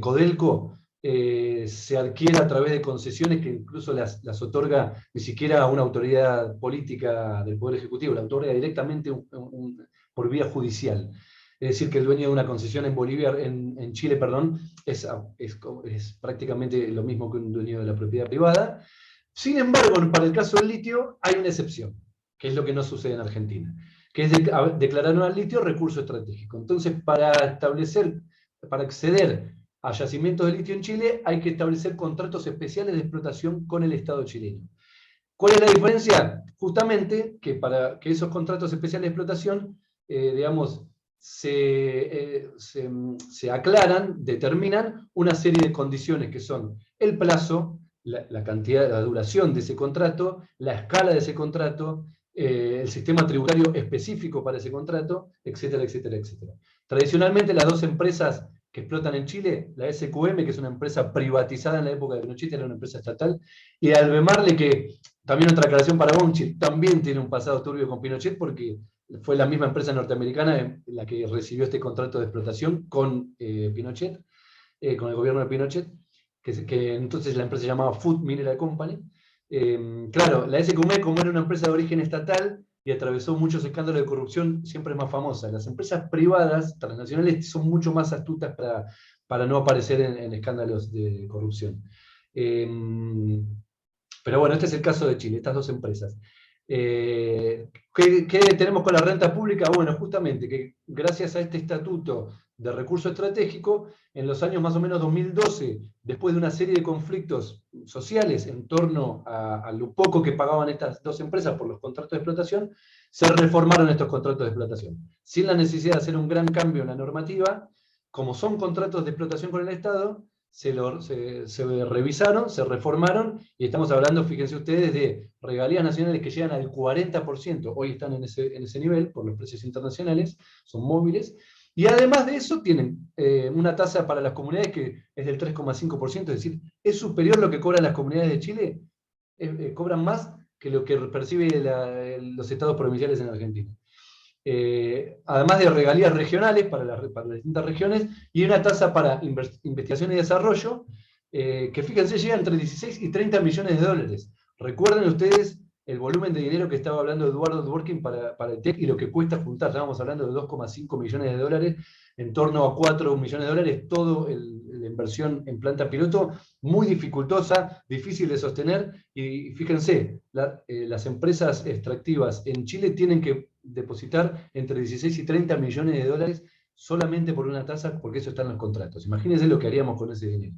Codelco, se adquiere a través de concesiones que incluso las otorga ni siquiera a una autoridad política del Poder Ejecutivo, la otorga directamente por vía judicial. Es decir, que el dueño de una concesión en Bolivia, en Chile, perdón, es prácticamente lo mismo que un dueño de la propiedad privada. Sin embargo, para el caso del litio hay una excepción, que es lo que no sucede en Argentina, que es declarar al litio recurso estratégico. Entonces, para acceder a yacimientos de litio en Chile, hay que establecer contratos especiales de explotación con el Estado chileno. ¿Cuál es la diferencia? Justamente que para que esos contratos especiales de explotación, digamos, se aclaran, determinan una serie de condiciones que son el plazo, la cantidad, la duración de ese contrato, la escala de ese contrato, el sistema tributario específico para ese contrato, etcétera, etcétera, etcétera. Tradicionalmente las dos empresas que explotan en Chile, la SQM, que es una empresa privatizada en la época de Pinochet, era una empresa estatal, y Albemarle, que también otra aclaración para Bonchi, también tiene un pasado turbio con Pinochet, porque fue la misma empresa norteamericana la que recibió este contrato de explotación con Pinochet, con el gobierno de Pinochet, que entonces la empresa se llamaba Food Mineral Company. Claro, la SQM, como era una empresa de origen estatal y atravesó muchos escándalos de corrupción, siempre es más famosa. Las empresas privadas, transnacionales, son mucho más astutas para no aparecer en escándalos de corrupción. Pero bueno, este es el caso de Chile, estas dos empresas. ¿Qué tenemos con la renta pública? Bueno, justamente que gracias a este estatuto de recurso estratégico, en los años más o menos 2012, después de una serie de conflictos sociales en torno a lo poco que pagaban estas dos empresas por los contratos de explotación, se reformaron estos contratos de explotación. Sin la necesidad de hacer un gran cambio en la normativa, como son contratos de explotación con el Estado, se revisaron, se reformaron, y estamos hablando, fíjense ustedes, de regalías nacionales que llegan al 40%, hoy están en ese nivel, por los precios internacionales, son móviles, y además de eso tienen una tasa para las comunidades que es del 3,5%, es decir, es superior lo que cobran las comunidades de Chile, cobran más que lo que perciben los estados provinciales en Argentina. Además de regalías regionales para las distintas regiones, y una tasa para investigación y desarrollo, que fíjense, llega entre 16 y 30 millones de dólares. Recuerden ustedes el volumen de dinero que estaba hablando Eduardo Dworkin para el TEC y lo que cuesta juntar. Estábamos hablando de 2,5 millones de dólares, en torno a 4 millones de dólares, toda la inversión en planta piloto, muy dificultosa, difícil de sostener, y fíjense, las empresas extractivas en Chile tienen que depositar entre 16 y 30 millones de dólares solamente por una tasa, porque eso está en los contratos. Imagínense lo que haríamos con ese dinero.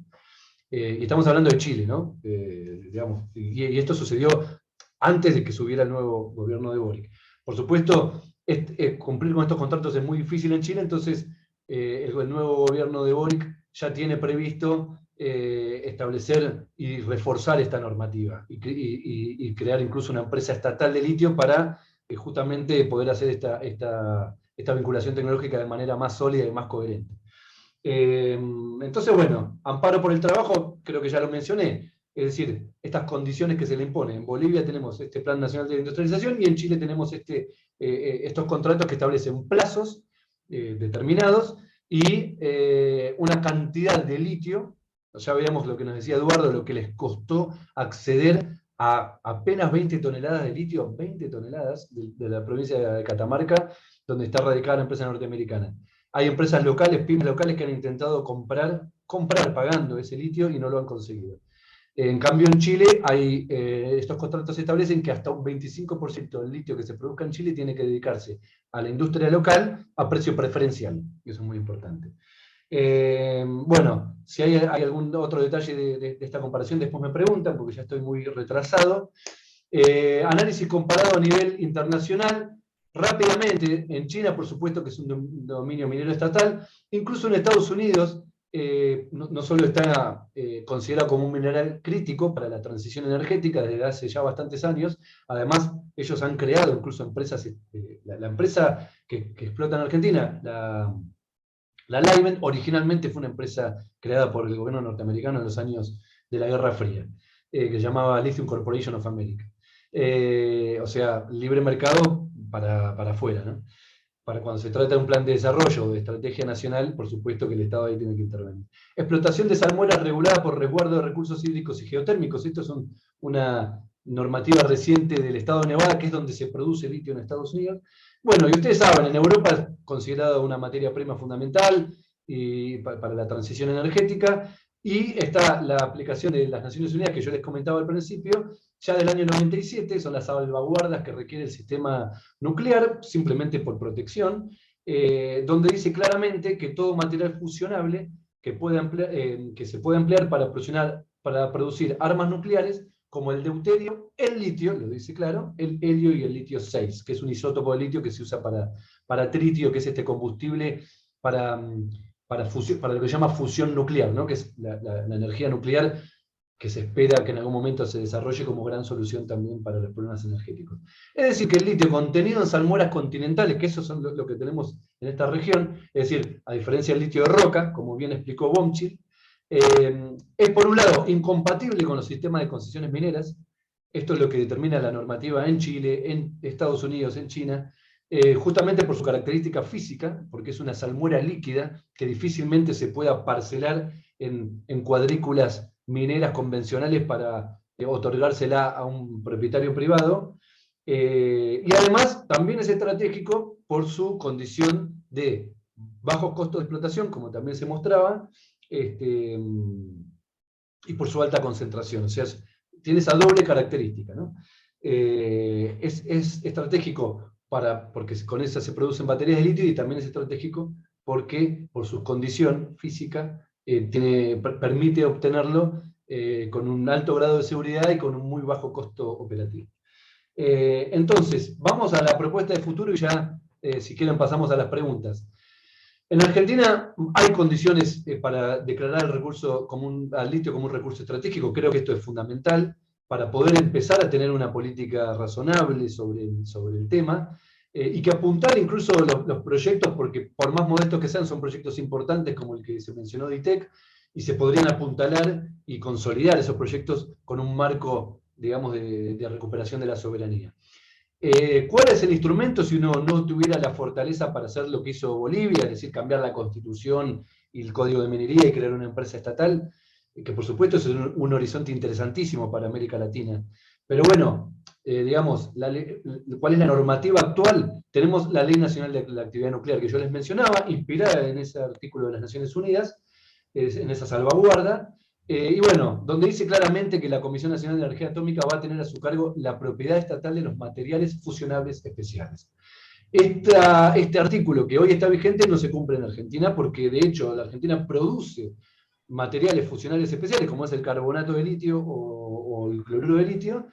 Y estamos hablando de Chile, ¿no? Digamos, y esto sucedió antes de que subiera el nuevo gobierno de Boric. Por supuesto, cumplir con estos contratos es muy difícil en Chile, entonces el nuevo gobierno de Boric ya tiene previsto establecer y reforzar esta normativa y crear incluso una empresa estatal de litio para justamente poder hacer esta vinculación tecnológica de manera más sólida y más coherente. Entonces, bueno, amparo por el trabajo, creo que ya lo mencioné, es decir, estas condiciones que se le imponen. En Bolivia tenemos este Plan Nacional de Industrialización y en Chile tenemos estos contratos que establecen plazos determinados y una cantidad de litio. Ya veíamos lo que nos decía Eduardo, lo que les costó acceder a apenas 20 toneladas de litio, 20 toneladas de la provincia de Catamarca, donde está radicada la empresa norteamericana. Hay empresas locales, pymes locales, que han intentado comprar pagando ese litio y no lo han conseguido. En cambio, en Chile estos contratos establecen que hasta un 25% del litio que se produzca en Chile tiene que dedicarse a la industria local a precio preferencial, y eso es muy importante. Bueno, si hay algún otro detalle de esta comparación, después me preguntan, porque ya estoy muy retrasado. Análisis comparado a nivel internacional, rápidamente, en China, por supuesto que es un dominio minero estatal, incluso en Estados Unidos, no solo está considerado como un mineral crítico para la transición energética desde hace ya bastantes años, además ellos han creado incluso empresas, la empresa que explota en Argentina, la Livent, originalmente fue una empresa creada por el gobierno norteamericano en los años de la Guerra Fría, que se llamaba Lithium Corporation of America. O sea, libre mercado para afuera, ¿no? Para cuando se trata de un plan de desarrollo o de estrategia nacional, por supuesto que el Estado ahí tiene que intervenir. Explotación de salmuera regulada por resguardo de recursos hídricos y geotérmicos. Esto es una normativa reciente del Estado de Nevada, que es donde se produce litio en Estados Unidos. Bueno, y ustedes saben, en Europa es considerada una materia prima fundamental para la transición energética, y está la aplicación de las Naciones Unidas, que yo les comentaba al principio, ya del año 97, son las salvaguardas que requiere el sistema nuclear, simplemente por protección, donde dice claramente que todo material fusionable que se puede emplear para producir armas nucleares, como el deuterio, el litio, lo dice claro, el helio y el litio 6, que es un isótopo de litio que se usa para tritio, que es este combustible para lo que se llama fusión nuclear, ¿no? Que es la energía nuclear que se espera que en algún momento se desarrolle como gran solución también para los problemas energéticos. Es decir, que el litio contenido en salmueras continentales, que eso son lo que tenemos en esta región, es decir, a diferencia del litio de roca, como bien explicó Bomchil, es por un lado incompatible con los sistemas de concesiones mineras. Esto es lo que determina la normativa en Chile, en Estados Unidos, en China, justamente por su característica física, porque es una salmuera líquida que difícilmente se pueda parcelar en cuadrículas mineras convencionales para otorgársela a un propietario privado. Y además también es estratégico por su condición de bajos costos de explotación, como también se mostraba, y por su alta concentración. O sea, tiene esa doble característica, ¿no? Es estratégico porque con esa se producen baterías de litio, y también es estratégico porque por su condición física permite obtenerlo con un alto grado de seguridad y con un muy bajo costo operativo. Entonces, vamos a la propuesta de futuro y ya, si quieren, pasamos a las preguntas. En Argentina hay condiciones para declarar al litio como un recurso estratégico. Creo que esto es fundamental para poder empezar a tener una política razonable sobre el tema, y que apuntar incluso los proyectos, porque por más modestos que sean, son proyectos importantes como el que se mencionó de ITEC, y se podrían apuntalar y consolidar esos proyectos con un marco, digamos, de recuperación de la soberanía. ¿Cuál es el instrumento si uno no tuviera la fortaleza para hacer lo que hizo Bolivia, es decir, cambiar la constitución y el código de minería y crear una empresa estatal? Que por supuesto es un horizonte interesantísimo para América Latina. Pero bueno, digamos, ¿cuál es la normativa actual? Tenemos la Ley Nacional de la Actividad Nuclear que yo les mencionaba, inspirada en ese artículo de las Naciones Unidas, en esa salvaguarda, y bueno, donde dice claramente que la Comisión Nacional de Energía Atómica va a tener a su cargo la propiedad estatal de los materiales fusionables especiales. Este artículo que hoy está vigente no se cumple en Argentina, porque de hecho la Argentina produce materiales fusionables especiales, como es el carbonato de litio o el cloruro de litio,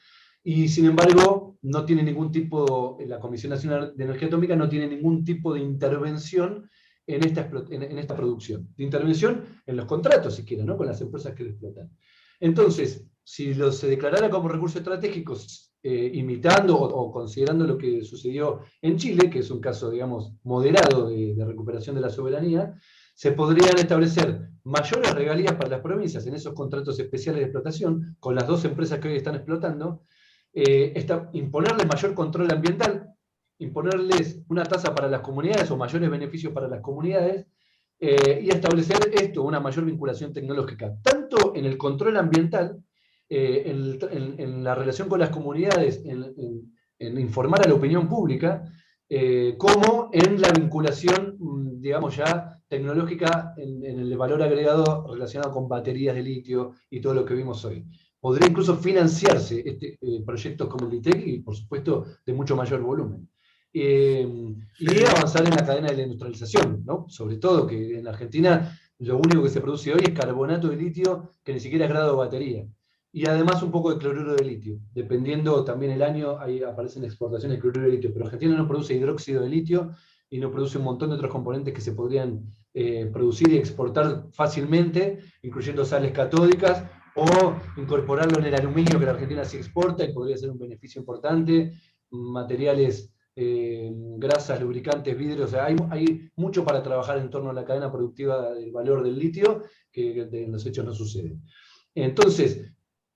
y sin embargo no tiene ningún tipo, la Comisión Nacional de Energía Atómica no tiene ningún tipo de intervención en esta producción, de intervención en los contratos, si quieren, ¿no? Con las empresas que lo explotan. Entonces, si se declarara como recurso estratégico, imitando o considerando lo que sucedió en Chile, que es un caso, digamos, moderado de recuperación de la soberanía, se podrían establecer mayores regalías para las provincias en esos contratos especiales de explotación, con las dos empresas que hoy están explotando, imponerles mayor control ambiental, imponerles una tasa para las comunidades o mayores beneficios para las comunidades, y establecer una mayor vinculación tecnológica, tanto en el control ambiental, en la relación con las comunidades, en informar a la opinión pública, como en la vinculación, digamos ya, tecnológica en el valor agregado relacionado con baterías de litio y todo lo que vimos hoy. podría incluso financiarse proyectos como el LITEC y, por supuesto, de mucho mayor volumen. Y avanzar en la cadena de la industrialización, ¿no? Sobre todo que en Argentina lo único que se produce hoy es carbonato de litio, que ni siquiera es grado de batería. Y además un poco de cloruro de litio. Dependiendo también el año, ahí aparecen exportaciones de cloruro de litio. Pero Argentina no produce hidróxido de litio y no produce un montón de otros componentes que se podrían producir y exportar fácilmente, incluyendo sales catódicas, o incorporarlo en el aluminio que la Argentina sí exporta y podría ser un beneficio importante, materiales, grasas, lubricantes, vidrios, o sea, hay mucho para trabajar en torno a la cadena productiva del valor del litio que en los hechos no sucede. Entonces,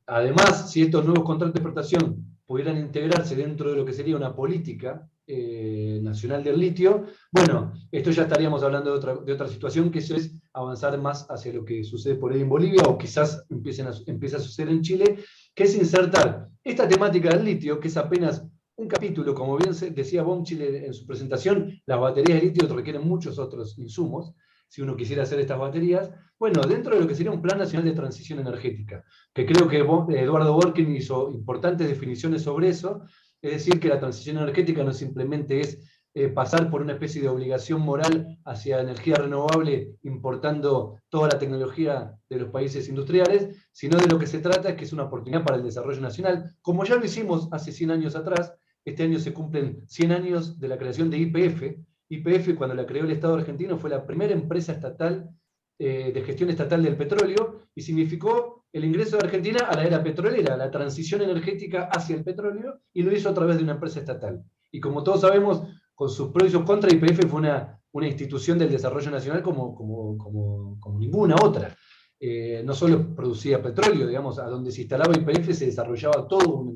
además, si estos nuevos contratos de exportación pudieran integrarse dentro de lo que sería una política nacional del litio, bueno, esto ya estaríamos hablando de otra situación, que eso es avanzar más hacia lo que sucede por ahí en Bolivia, o quizás empiece a suceder en Chile, que es insertar esta temática del litio, que es apenas un capítulo, como bien decía Bonchil en su presentación, las baterías de litio requieren muchos otros insumos, si uno quisiera hacer estas baterías. Bueno, dentro de lo que sería un Plan Nacional de Transición Energética, que creo que Eduardo Borkin hizo importantes definiciones sobre eso, es decir, que la transición energética no simplemente es pasar por una especie de obligación moral hacia energía renovable importando toda la tecnología de los países industriales, sino de lo que se trata es que es una oportunidad para el desarrollo nacional, como ya lo hicimos hace 100 años atrás. Este año se cumplen 100 años de la creación de YPF. YPF, cuando la creó el Estado argentino, fue la primera empresa estatal de gestión estatal del petróleo y significó el ingreso de Argentina a la era petrolera, la transición energética hacia el petróleo, y lo hizo a través de una empresa estatal. Y como todos sabemos, con sus pros y sus contras, YPF fue una institución del desarrollo nacional como ninguna otra. No solo producía petróleo, digamos, a donde se instalaba YPF se desarrollaba todo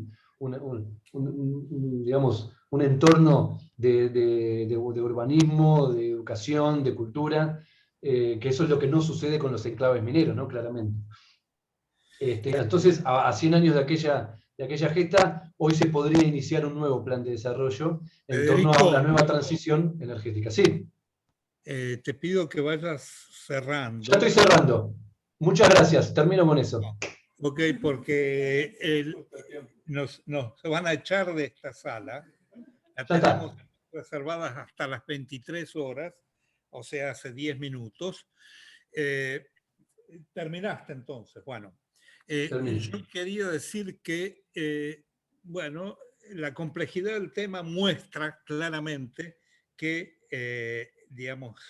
digamos, un entorno de urbanismo, de educación, de cultura, que eso es lo que no sucede con los enclaves mineros, ¿no? Claramente. Entonces, a 100 años de aquella gesta, hoy se podría iniciar un nuevo plan de desarrollo en torno a una nueva transición energética. Sí. Te pido que vayas cerrando. Ya estoy cerrando. Muchas gracias. Termino con eso. Ok, porque nos van a echar de esta sala. La tenemos reservadas hasta las 23 horas, o sea, hace 10 minutos. Terminaste entonces. Bueno, yo quería decir que, bueno, la complejidad del tema muestra claramente que, digamos,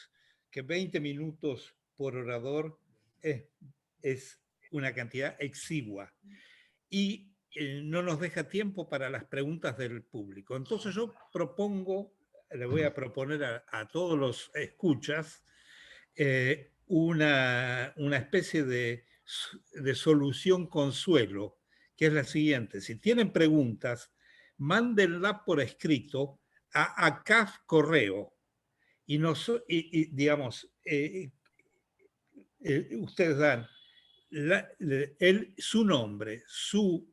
que 20 minutos por orador es una cantidad exigua y no nos deja tiempo para las preguntas del público. Entonces yo propongo, le voy a proponer a todos los escuchas una especie de solución consuelo, que es la siguiente: si tienen preguntas, mándenla por escrito a CAF Correo y digamos, ustedes dan su nombre, su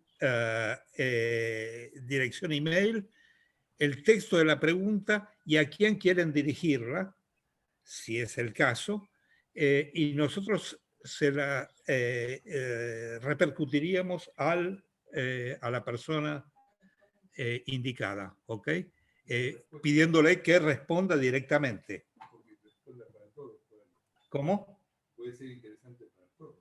dirección email, el texto de la pregunta y a quién quieren dirigirla, si es el caso, y nosotros se la repercutiríamos a la persona indicada, ¿ok? Pidiéndole que responda directamente. ¿Cómo? Puede ser interesante para todos.